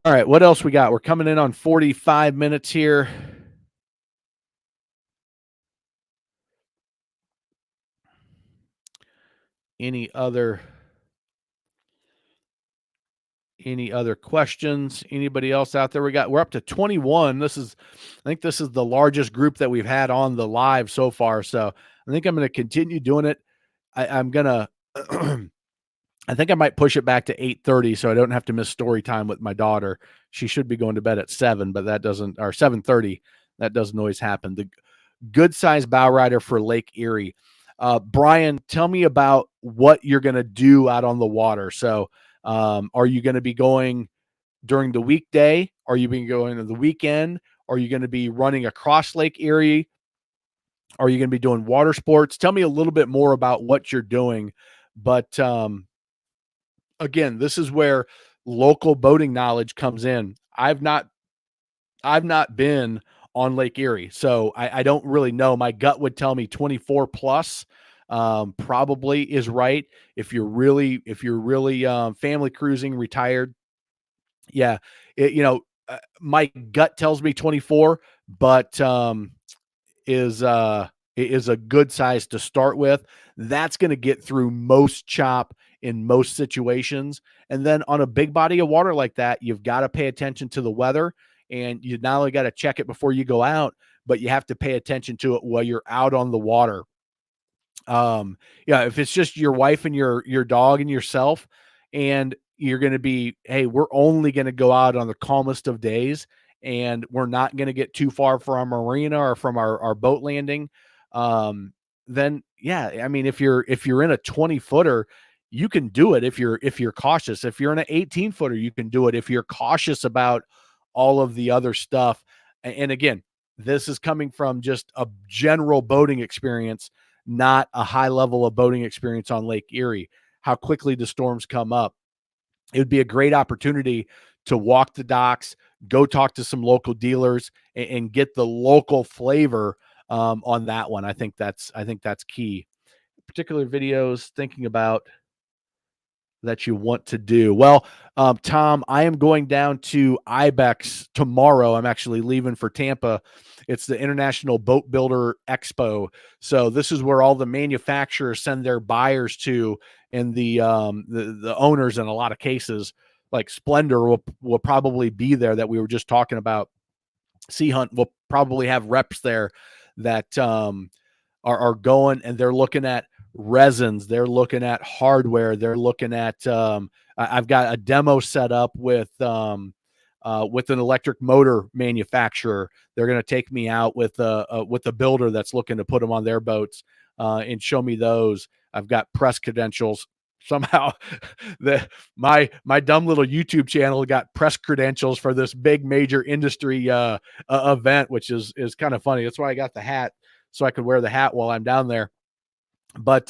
All right, what else we got? We're coming in on 45 minutes here. Any other Any other questions? Anybody else out there? We're up to 21. I think this is the largest group that we've had on the live so far. So I think I'm going to continue doing it. I'm gonna I think I might push it back to 8:30 so I don't have to miss story time with my daughter. She should be going to bed at 7, but that doesn't or 7:30. That doesn't always happen. The good size bow rider for Lake Erie. Brian, tell me about what you're going to do out on the water. So, are you going to be going during the weekday? Are you being going on the weekend? Are you going to be running across Lake Erie? Are you going to be doing water sports? Tell me a little bit more about what you're doing. But again, this is where local boating knowledge comes in. I've not been on Lake Erie, so I don't really know. My gut would tell me 24 plus probably is right. If you're really family cruising, retired, yeah, my gut tells me 24, but is a good size to start with. That's going to get through most chop in most situations. And then on a big body of water like that, you've got to pay attention to the weather, and you not only got to check it before you go out, but you have to pay attention to it while you're out on the water. Yeah, if it's just your wife and your dog and yourself, and you're going to be, hey, we're only going to go out on the calmest of days, and we're not going to get too far from our marina or from our boat landing. Then yeah, I mean, if you're in a 20-footer, you can do it if you're cautious. If you're in an 18-footer, you can do it if you're cautious about all of the other stuff. And again, this is coming from just a general boating experience, not a high level of boating experience on Lake Erie. How quickly the storms come up. It would be a great opportunity to walk the docks, go talk to some local dealers, and get the local flavor on that one. I think that's key. Particular videos thinking about that you want to do? Well, Tom, I am going down to IBEX tomorrow. I'm actually leaving for Tampa. It's the International Boat Builder Expo. So this is where all the manufacturers send their buyers to, and the owners in a lot of cases, like Splendor will probably be there, that we were just talking about. Sea Hunt will probably have reps there that are going, and they're looking at resins, they're looking at hardware, they're looking at I've got a demo set up with an electric motor manufacturer. They're going to take me out with a builder that's looking to put them on their boats and show me those. I've got press credentials. Somehow my dumb little YouTube channel got press credentials for this big major industry event, which is kind of funny. That's why I got the hat, so I could wear the hat while I'm down there. But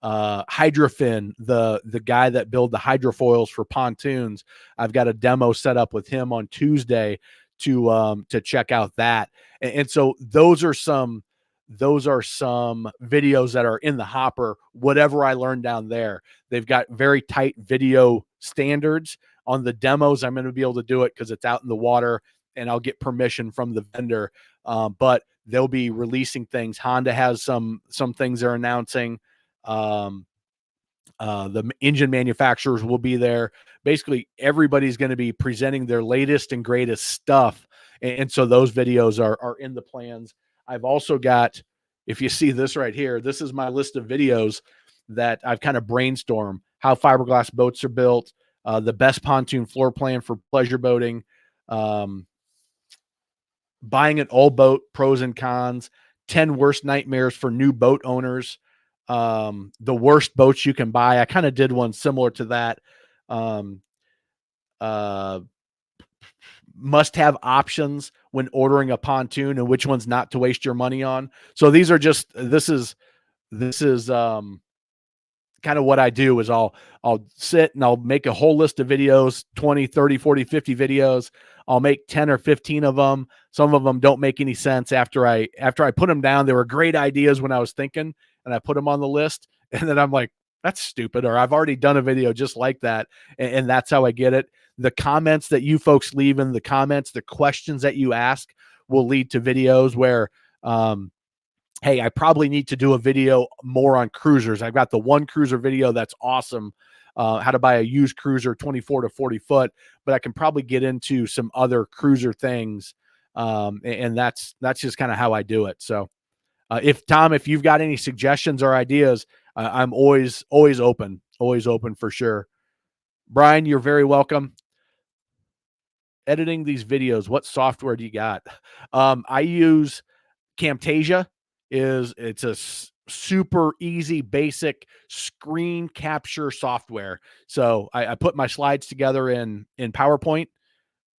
Hydrofin, the guy that built the hydrofoils for pontoons, I've got a demo set up with him on Tuesday to check out that. And so those are some videos that are in the hopper. Whatever I learned down there, they've got very tight video standards. On the demos, I'm going to be able to do it because it's out in the water, and I'll get permission from the vendor. But they'll be releasing things. Honda has some things they're announcing. The engine manufacturers will be there. basically everybody's going to be presenting their latest and greatest stuff. And so those videos are in the plans. I've also got, if you see this right here, this is my list of videos that I've kind of brainstormed: how fiberglass boats are built, the best pontoon floor plan for pleasure boating, um, buying an old boat, pros and cons, 10 worst nightmares for new boat owners, the worst boats you can buy. I kind of did one similar to that. Um, uh, must have options when ordering a pontoon and which ones not to waste your money on. So these are just, this is kind of what I do is I'll sit and I'll make a whole list of videos, 20, 30, 40, 50 videos. I'll make 10 or 15 of them. Some of them don't make any sense after I put them down. They were great ideas when I was thinking, and I put them on the list, and then I'm like, that's stupid, or I've already done a video just like that. And that's how I get it. The comments that you folks leave in the comments, the questions that you ask will lead to videos where, hey, I probably need to do a video more on cruisers. I've got the one cruiser video that's awesome, how to buy a used cruiser 24 to 40 foot, but I can probably get into some other cruiser things. And that's just kind of how I do it. So if you've got any suggestions or ideas, I'm always open for sure. Brian, you're very welcome. Editing these videos, what software do you got? I use Camtasia. It's a super easy, basic screen capture software. So I put my slides together in PowerPoint,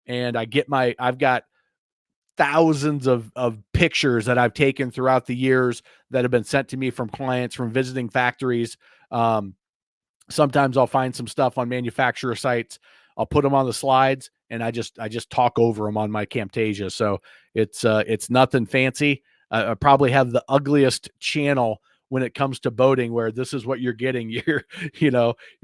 and I've got thousands of pictures that I've taken throughout the years that have been sent to me from clients, from visiting factories. Sometimes I'll find some stuff on manufacturer sites. I'll put them on the slides, and I just talk over them on my Camtasia. So it's nothing fancy. I probably have the ugliest channel when it comes to boating, where this is what you're getting. You're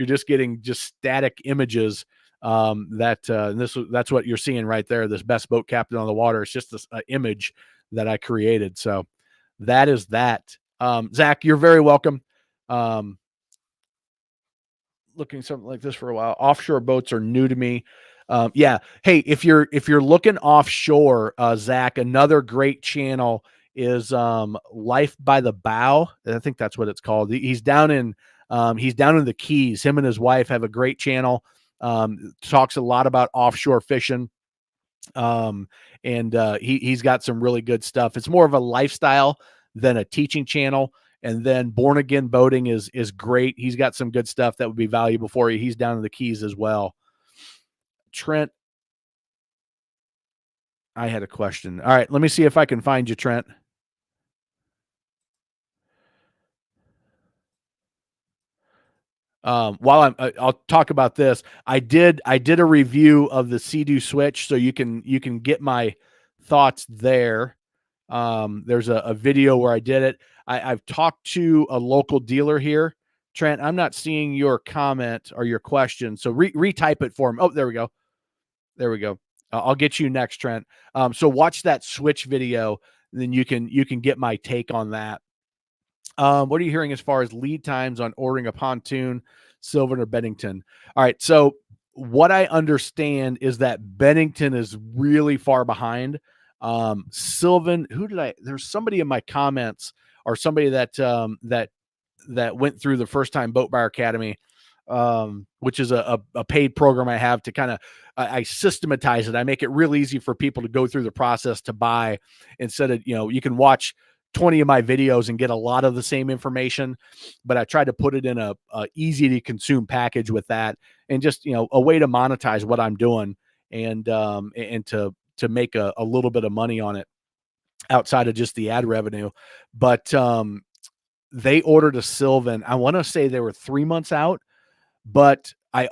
just getting just static images. That's what you're seeing right there. This best boat captain on the water. It's just this image that I created. So that is that. Zach, you're very welcome. Looking something like this for a while. Offshore boats are new to me. Yeah. Hey, if you're looking offshore, Zach, another great channel is Life by the Bow. I think that's what it's called. He's down in the Keys. Him and his wife have a great channel. Talks a lot about offshore fishing. He's got some really good stuff. It's more of a lifestyle than a teaching channel. And then Born Again Boating is great. He's got some good stuff that would be valuable for you. He's down in the Keys as well. Trent, I had a question. All right, let me see if I can find you, Trent. I'll talk about this. I did a review of the Sea-Doo switch, so you can get my thoughts there. There's a video where I did it. I've talked to a local dealer here. Trent, I'm not seeing your comment or your question, so retype it for him. Oh, there we go. There we go. I'll get you next, Trent. So watch that switch video, and then you can get my take on that. What are you hearing as far as lead times on ordering a pontoon, Sylvan or Bennington? All right, so what I understand is that Bennington is really far behind. Sylvan, there's somebody in my comments, or somebody that went through the First Time Boat Buyer Academy, which is a paid program I have to kind of, I systematize it. I make it real easy for people to go through the process to buy, instead of, you can watch 20 of my videos and get a lot of the same information, but I try to put it in a easy to consume package with that, and just, a way to monetize what I'm doing, and to make a little bit of money on it outside of just the ad revenue. But they ordered a Sylvan. I want to say they were 3 months out, but I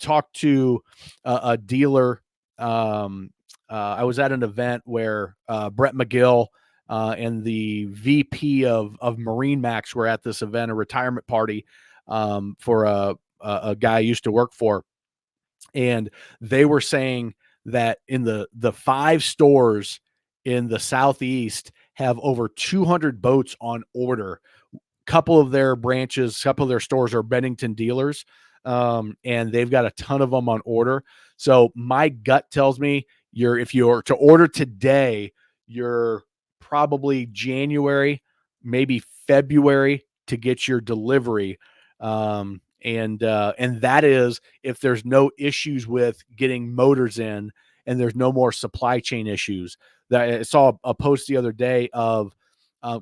talked to a dealer. I was at an event where Brett McGill and the VP of Marine Max were at this event, a retirement party for a guy I used to work for. And they were saying that in the 5 stores in the Southeast have over 200 boats on order. Couple of their branches, couple of their stores are Bennington dealers. and they've got a ton of them on order. So my gut tells me if you're to order today, you're probably January, maybe February to get your delivery. And that is if there's no issues with getting motors in and there's no more supply chain issues. That I saw a post the other day of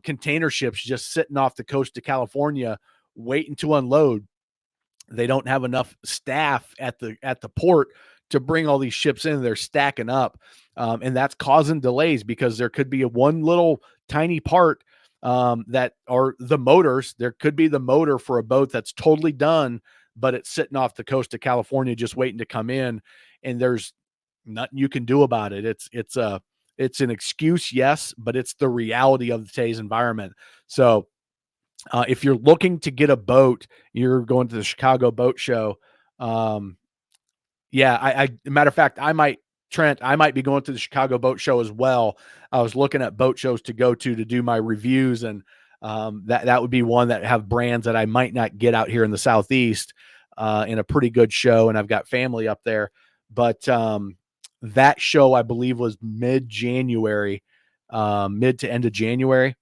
container ships just sitting off the coast of California waiting to unload. They don't have enough staff at the port to bring all these ships in. They're stacking up, and that's causing delays because there could be one little tiny part that are the motors. There could be the motor for a boat that's totally done, but it's sitting off the coast of California just waiting to come in, and there's nothing you can do about it. It's an excuse, yes, but it's the reality of today's environment. So if you're looking to get a boat, you're going to the Chicago Boat Show. Um, yeah, matter of fact, Trent, I might be going to the Chicago Boat Show as well. I was looking at boat shows to go to do my reviews, and that would be one that have brands that I might not get out here in the Southeast in a pretty good show, and I've got family up there. But that show, I believe, was mid-January, mid to end of January.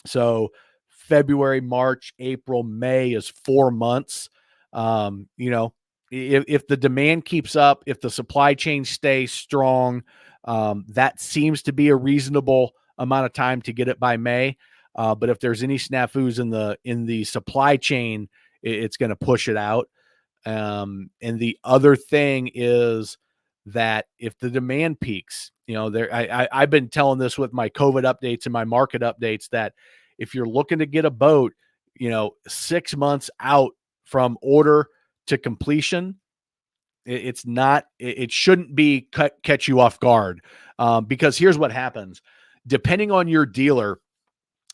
So February, March, April, May is 4 months. You know, if the demand keeps up, if the supply chain stays strong, that seems to be a reasonable amount of time to get it by May. But if there's any snafus in the supply chain, it's going to push it out. And the other thing is that if the demand peaks, you know, I've been telling this with my COVID updates and my market updates that if you're looking to get a boat, you know, 6 months out from order to completion, it shouldn't be catch you off guard. Because here's what happens. Depending on your dealer,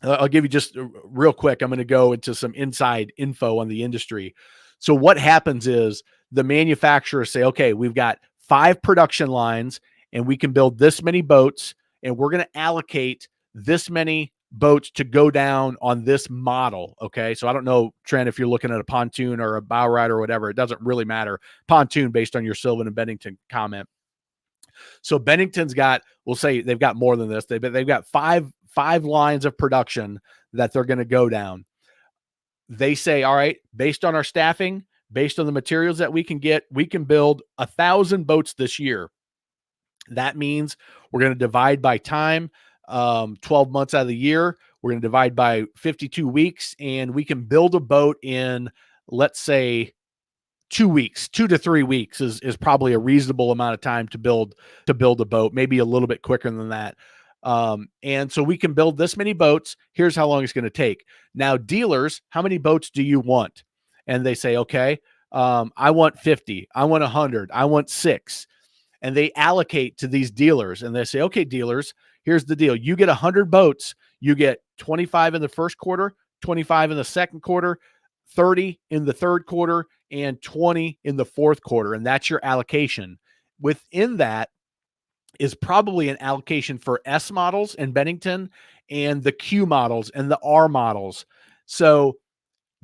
I'll give you just real quick. I'm going to go into some inside info on the industry. So what happens is the manufacturers say, okay, we've got 5 production lines and we can build this many boats, and we're going to allocate this many boats to go down on this model. Okay. So I don't know, Trent, if you're looking at a pontoon or a bow rider or whatever, it doesn't really matter. Pontoon based on your Sylvan and Bennington comment. So Bennington's got, we'll say they've got more than this. They've got five lines of production that they're going to go down. They say, all right, based on our staffing, based on the materials that we can get, we can build 1,000 boats this year. That means we're going to divide by time, 12 months out of the year. We're going to divide by 52 weeks, and we can build a boat in, let's say, 2 weeks. 2 to 3 weeks is probably a reasonable amount of time to build a boat, maybe a little bit quicker than that. And so we can build this many boats. Here's how long it's going to take. Now, dealers, how many boats do you want? And they say, okay, I want 50. I want 100. I want 6. And they allocate to these dealers, and they say, okay, dealers, here's the deal. You get 100 boats. You get 25 in the first quarter, 25 in the second quarter, 30 in the third quarter, and 20 in the fourth quarter. And that's your allocation. Within that is probably an allocation for S models in Bennington and the Q models and the R models. So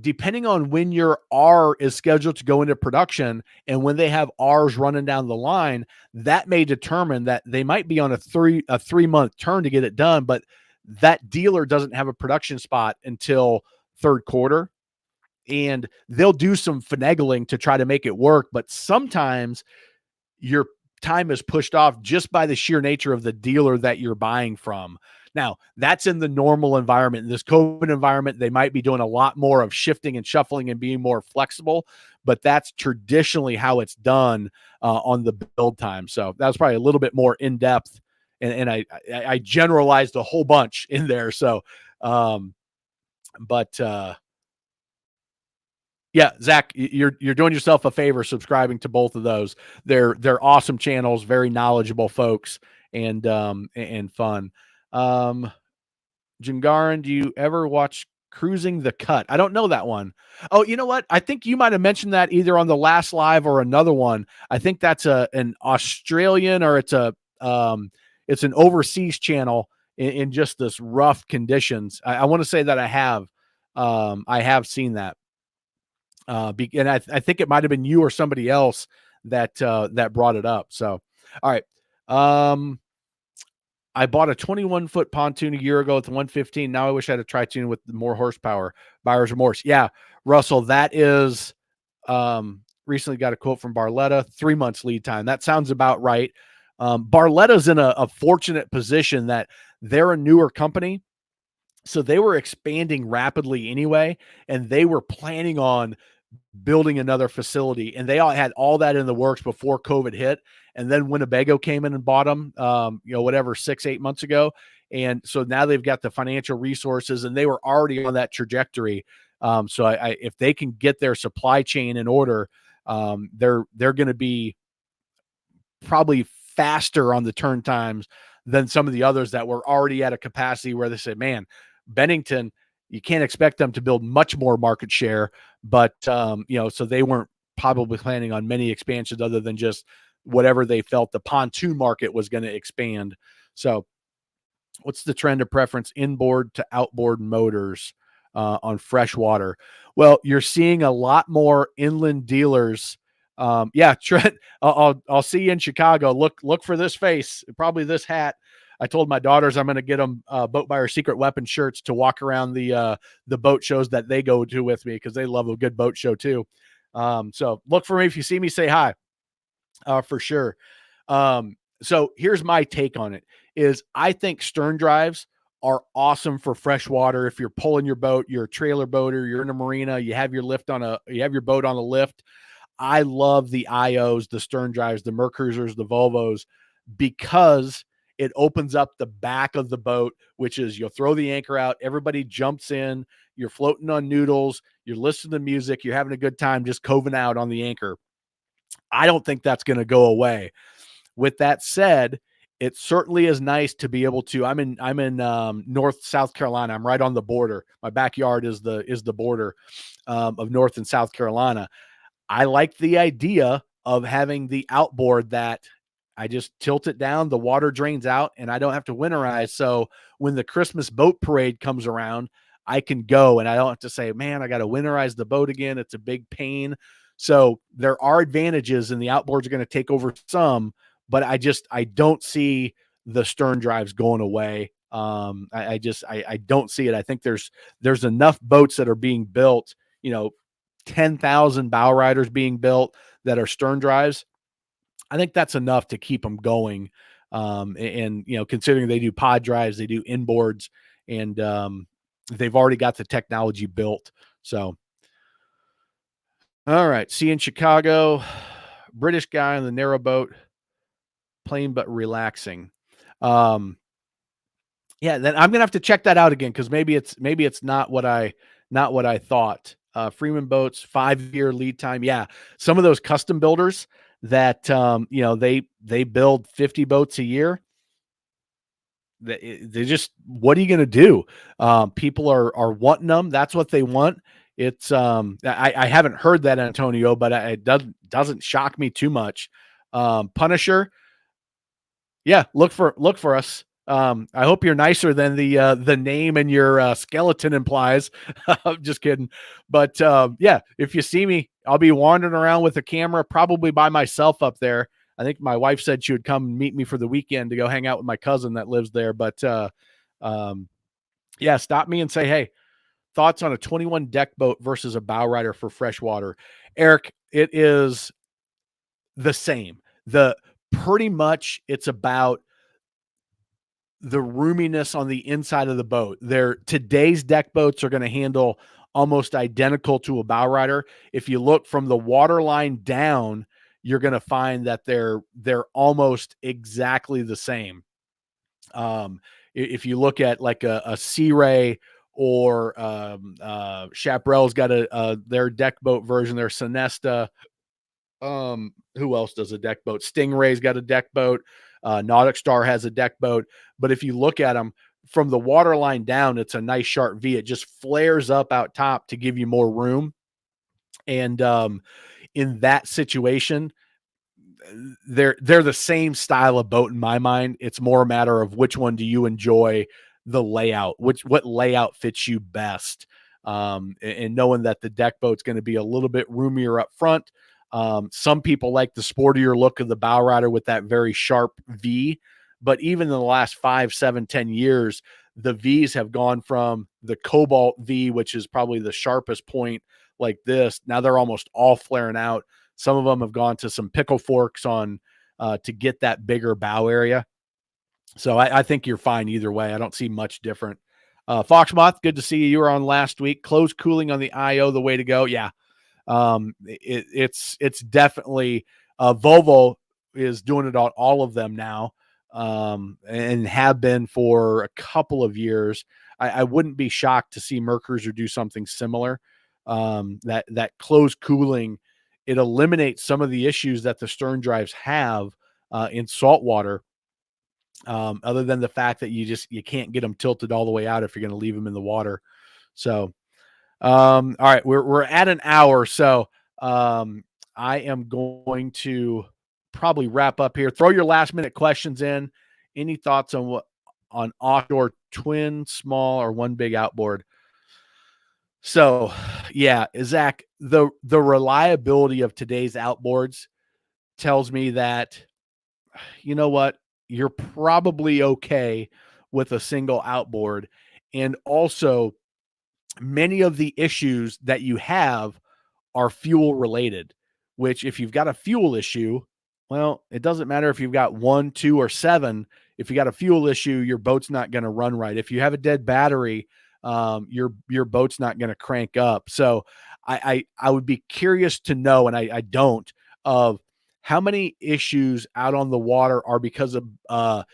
depending on when your R is scheduled to go into production and when they have R's running down the line, that may determine that they might be on a 3-month turn to get it done, but that dealer doesn't have a production spot until third quarter. And they'll do some finagling to try to make it work. But sometimes your time is pushed off just by the sheer nature of the dealer that you're buying from. Now, that's in the normal environment. In this COVID environment, they might be doing a lot more of shifting and shuffling and being more flexible, but that's traditionally how it's done on the build time. So that was probably a little bit more in depth, and I generalized a whole bunch in there. So, but yeah, Zach, you're doing yourself a favor subscribing to both of those. They're awesome channels, very knowledgeable folks, and fun. Jingaran, do you ever watch Cruising the Cut? I don't know that one. Oh, you know what? I think you might have mentioned that either on the last live or another one. I think that's an Australian, or it's an overseas channel in just this rough conditions. I want to say that I have seen that. And I think it might have been you or somebody else that brought it up. So, all right. Um, I bought a 21-foot pontoon a year ago with the 115. Now I wish I had a tri-tune with more horsepower. Buyer's remorse. Yeah, Russell, that is recently got a quote from Barletta, 3 months lead time. That sounds about right. Barletta's in a fortunate position that they're a newer company, so they were expanding rapidly anyway, and they were planning on building another facility, and they all had all that in the works before COVID hit. And then Winnebago came in and bought them, whatever, 6-8 months ago. And so now they've got the financial resources, and they were already on that trajectory. So if they can get their supply chain in order, they're going to be probably faster on the turn times than some of the others that were already at a capacity where they said, man, Bennington, you can't expect them to build much more market share, but so they weren't probably planning on many expansions other than just whatever they felt the pontoon market was going to expand. So what's the trend of preference inboard to outboard motors on freshwater? Well, you're seeing a lot more inland dealers. Yeah, Trent, I'll see you in Chicago. Look for this face, probably this hat. I told my daughters I'm going to get them Boat Buyer Secret Weapon shirts to walk around the boat shows that they go to with me because they love a good boat show too. So look for me. If you see me, say hi for sure. So here's my take on it is I think stern drives are awesome for freshwater. If you're pulling your boat, you're a trailer boater, you're in a marina, you have your boat on a lift. I love the IOs, the stern drives, the Mercruisers, the Volvos, because it opens up the back of the boat, which is you'll throw the anchor out, everybody jumps in, you're floating on noodles, you're listening to music, you're having a good time just coving out on the anchor. I don't think that's going to go away. With that said, it certainly is nice to be able to. I'm in North South Carolina. I'm right on the border. My backyard is the border of North and South Carolina. I like the idea of having the outboard that I just tilt it down, the water drains out, and I don't have to winterize. So when the Christmas boat parade comes around, I can go and I don't have to say, man, I got to winterize the boat again. It's a big pain. So there are advantages, and the outboards are going to take over some, but I don't see the stern drives going away. I don't see it. I think there's enough boats that are being built, 10,000 bow riders being built that are stern drives. I think that's enough to keep them going. Considering they do pod drives, they do inboards, and they've already got the technology built. So, all right. See you in Chicago. British guy on the narrow boat, plain but relaxing. Yeah, then I'm gonna have to check that out again because maybe it's not what I thought. Freeman Boats, 5-year lead time. Yeah, some of those custom builders that they build 50 boats a year. They just, what are you going to do? People are wanting them. That's what they want. It's I haven't heard that, Antonio, but it doesn't shock me too much. Punisher, yeah, look for us. I hope you're nicer than the name and your skeleton implies. I'm just kidding. But yeah, if you see me, I'll be wandering around with a camera, probably by myself up there. I think my wife said she would come meet me for the weekend to go hang out with my cousin that lives there. But yeah, stop me and say, hey, thoughts on a 21 deck boat versus a bow rider for freshwater? Eric, it is the same. Pretty much it's about the roominess on the inside of the boat. Today's deck boats are going to handle almost identical to a bow rider. If you look from the water line down, you're going to find that they're almost exactly the same. If you look at like a Sea Ray or Chaparral's got their deck boat version, their Sonesta. Who else does a deck boat? Stingray's got a deck boat. Nautic Star has a deck boat. But if you look at them from the water line down, it's a nice sharp V. It just flares up out top to give you more room. And in that situation, they're the same style of boat in my mind. It's more a matter of which one do you enjoy the layout, what layout fits you best. and knowing that the deck boat's going to be a little bit roomier up front. Some people like the sportier look of the bow rider with that very sharp V, but even in the last 5, 7, 10 years, the V's have gone from the Cobalt V, which is probably the sharpest point like this. Now they're almost all flaring out. Some of them have gone to some pickle forks on to get that bigger bow area. So I think you're fine either way. I don't see much different. Foxmoth, good to see you. You were on last week. Close cooling on the IO, the way to go. Yeah, it's definitely Volvo is doing it on all of them now, and have been for a couple of years. I wouldn't be shocked to see Mercruiser do something similar. That closed cooling, it eliminates some of the issues that the stern drives have in saltwater. Other than the fact that you can't get them tilted all the way out if you're going to leave them in the water. So, all right, we're at an hour, so I am going to probably wrap up here. Throw your last minute questions in. Any thoughts on offshore twin, small, or one big outboard? So, yeah, Zach, the reliability of today's outboards tells me that, you know what, you're probably okay with a single outboard. And also, many of the issues that you have are fuel related, which if you've got a fuel issue, well, it doesn't matter if you've got 1, 2, or 7. If you got a fuel issue, your boat's not going to run right. If you have a dead battery, your boat's not going to crank up. So I would be curious to know, and I don't, of how many issues out on the water are because of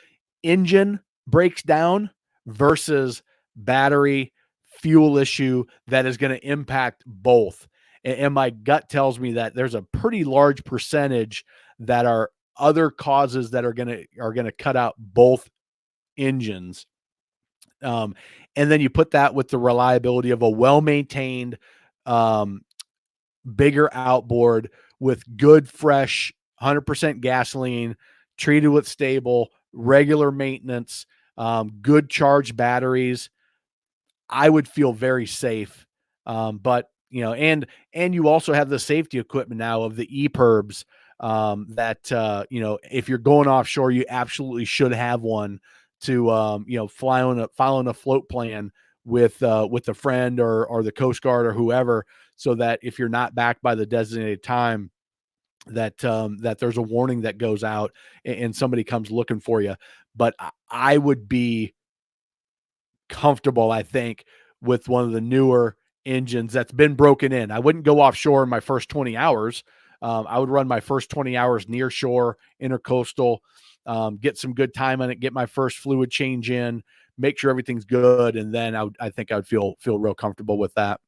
engine breaks down versus battery fuel issue that is going to impact both. And my gut tells me that there's a pretty large percentage that are other causes that are going to cut out both engines. And then you put that with the reliability of a well-maintained, bigger outboard with good, fresh, 100% gasoline, treated with stable, regular maintenance, good charged batteries. I would feel very safe. But and you also have the safety equipment now of the EPIRBs, that if you're going offshore, you absolutely should have one to fly on a float plan with a friend or the Coast Guard or whoever, so that if you're not back by the designated time, that there's a warning that goes out and somebody comes looking for you. But I would be comfortable, I think, with one of the newer engines that's been broken in. I wouldn't go offshore in my first 20 hours. I would run my first 20 hours near shore, intercoastal, get some good time on it, get my first fluid change in, make sure everything's good, and then I think I would feel real comfortable with that.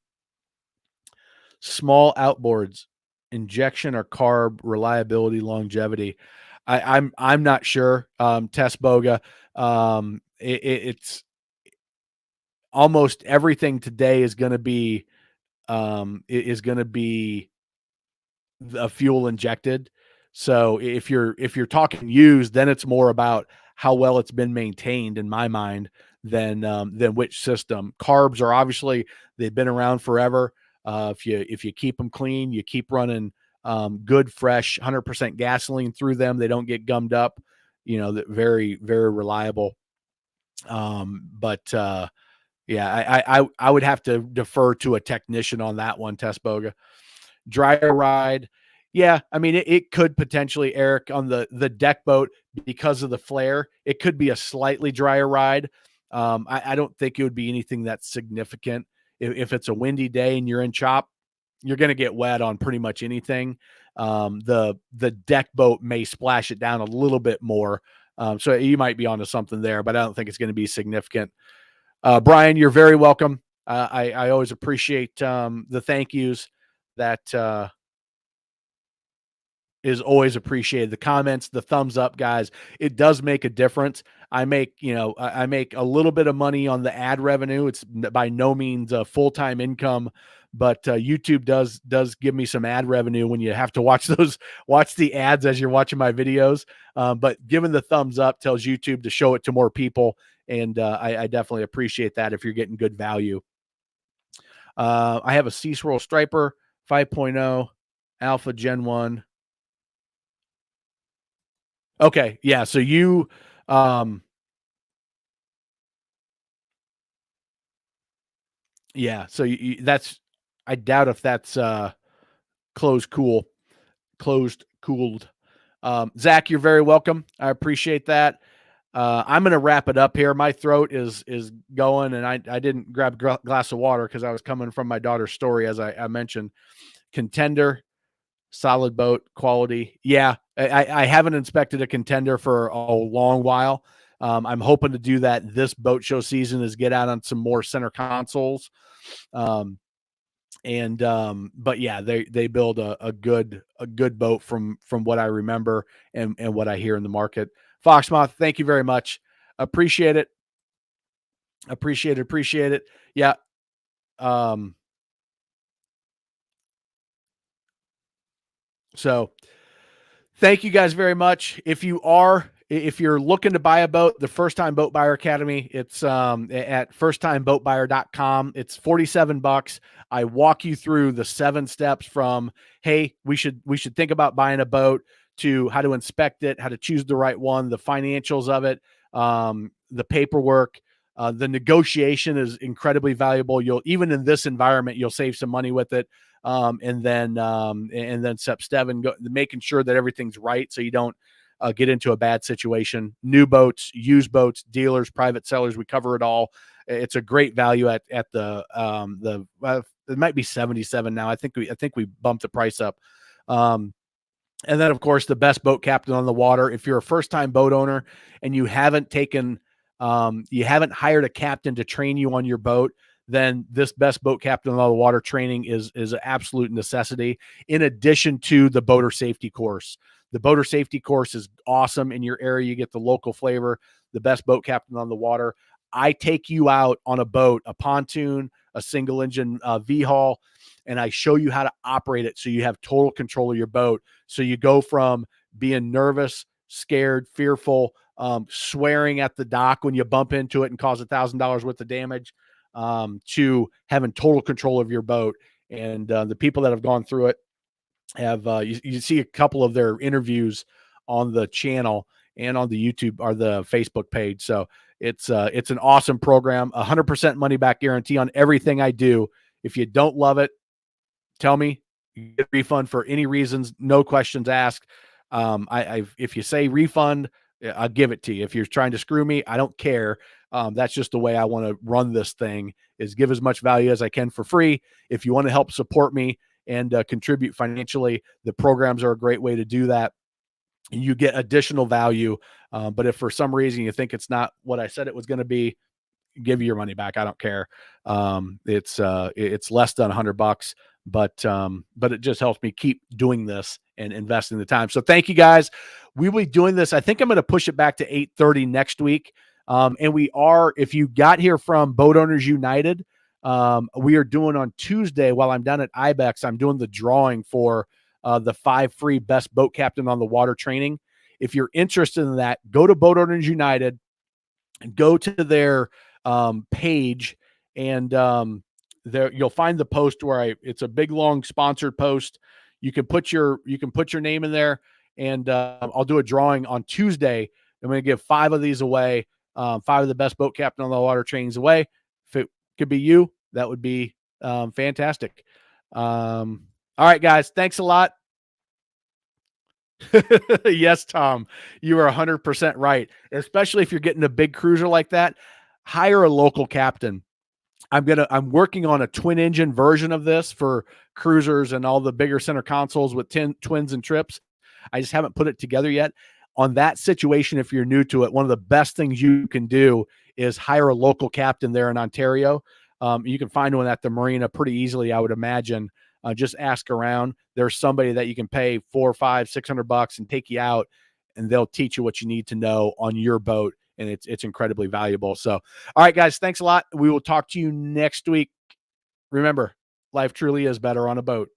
Small outboards, injection or carb, reliability, longevity. I'm not sure. Tess Boga. It's almost everything today is going to be a fuel injected. So if you're talking used, then it's more about how well it's been maintained in my mind than which system. Carbs are obviously, they've been around forever. If you keep them clean, you keep running good, fresh, 100% gasoline through them, they don't get gummed up. That very, very reliable. Yeah, I would have to defer to a technician on that one, Tess Boga. Drier ride. Yeah, I mean, it could potentially, Eric, on the deck boat, because of the flare, it could be a slightly drier ride. I don't think it would be anything that's significant. If it's a windy day and you're in chop, you're going to get wet on pretty much anything. The deck boat may splash it down a little bit more. So you might be onto something there, but I don't think it's going to be significant. Brian, you're very welcome. I always appreciate the thank yous. That is always appreciated. The comments, the thumbs up, guys. It does make a difference. I make a little bit of money on the ad revenue. It's by no means a full-time income, but YouTube does give me some ad revenue when you have to watch the ads as you're watching my videos. But giving the thumbs up tells YouTube to show it to more people. And I definitely appreciate that if you're getting good value. I have a Sea Swirl Striper 5.0 Alpha Gen 1. Okay, yeah, so you, um yeah, so that's, I doubt if that's, closed cool closed cooled. Zach, you're very welcome. I appreciate that. I'm gonna wrap it up here. My throat is going, and I didn't grab a glass of water because I was coming from my daughter's story, as I mentioned. Contender, solid boat, quality. Yeah, I haven't inspected a Contender for a long while. I'm hoping to do that this boat show season, is get out on some more center consoles. Um, but yeah, they build a good boat from what I remember and what I hear in the market. Foxmoth, thank you very much. Appreciate it. Appreciate it. Yeah. Um, so thank you guys very much. If you're looking to buy a boat, the First Time Boat Buyer Academy, it's at firsttimeboatbuyer.com. It's $47. I walk you through the 7 steps from, hey, we should think about buying a boat, to how to inspect it, how to choose the right one, the financials of it, the paperwork. The negotiation is incredibly valuable. You'll, even in this environment, you'll save some money with it. And then step 7, making sure that everything's right, so you don't get into a bad situation. New boats, used boats, dealers, private sellers, we cover it all. It's a great value at it might be 77 now. I think we bumped the price up. And then, of course, the best boat captain on the water. If you're a first-time boat owner and you haven't hired a captain to train you on your boat, then this best boat captain on the water training is an absolute necessity. In addition to the boater safety course, the boater safety course is awesome in your area. You get the local flavor, the best boat captain on the water. I take you out on a boat, a pontoon, a single engine V-haul, and I show you how to operate it so you have total control of your boat. So you go from being nervous, scared, fearful, swearing at the dock when you bump into it and cause $1,000 worth of damage, to having total control of your boat. And the people that have gone through it have, you see a couple of their interviews on the channel and on the YouTube or the Facebook page. So it's an awesome program, 100% money back guarantee on everything I do. If you don't love it, tell me. You get a refund for any reasons, no questions asked. If you say refund, I'll give it to you. If you're trying to screw me, I don't care. That's just the way I want to run this thing, is give as much value as I can for free. If you want to help support me and contribute financially, the programs are a great way to do that. You get additional value. But if for some reason you think it's not what I said it was going to be, give you your money back. I don't care. It's less than $100, but it just helps me keep doing this and investing the time. So thank you guys. We will be doing this. I think I'm going to push it back to 8:30 next week. And we are, if you got here from Boat Owners United, we are doing on Tuesday while I'm down at IBEX, I'm doing the drawing for the 5 free best boat captain on the water training. If you're interested in that, go to Boat Owners United and go to their page, and there you'll find the post where it's a big long sponsored post. You can put your name in there, and I'll do a drawing on Tuesday. I'm going to give 5 of these away, 5 of the best boat captain on the water trainings away. If it could be you, that would be fantastic. All right, guys, thanks a lot. Yes, Tom, you are 100% right. Especially if you're getting a big cruiser like that, hire a local captain. I'm working on a twin engine version of this for cruisers and all the bigger center consoles with twins and trips. I just haven't put it together yet. On that situation, if you're new to it, one of the best things you can do is hire a local captain there in Ontario. You can find one at the marina pretty easily, I would imagine. Just ask around. There's somebody that you can pay $400, $500, $600 and take you out, and they'll teach you what you need to know on your boat. And it's incredibly valuable. So, all right, guys, thanks a lot. We will talk to you next week. Remember, life truly is better on a boat.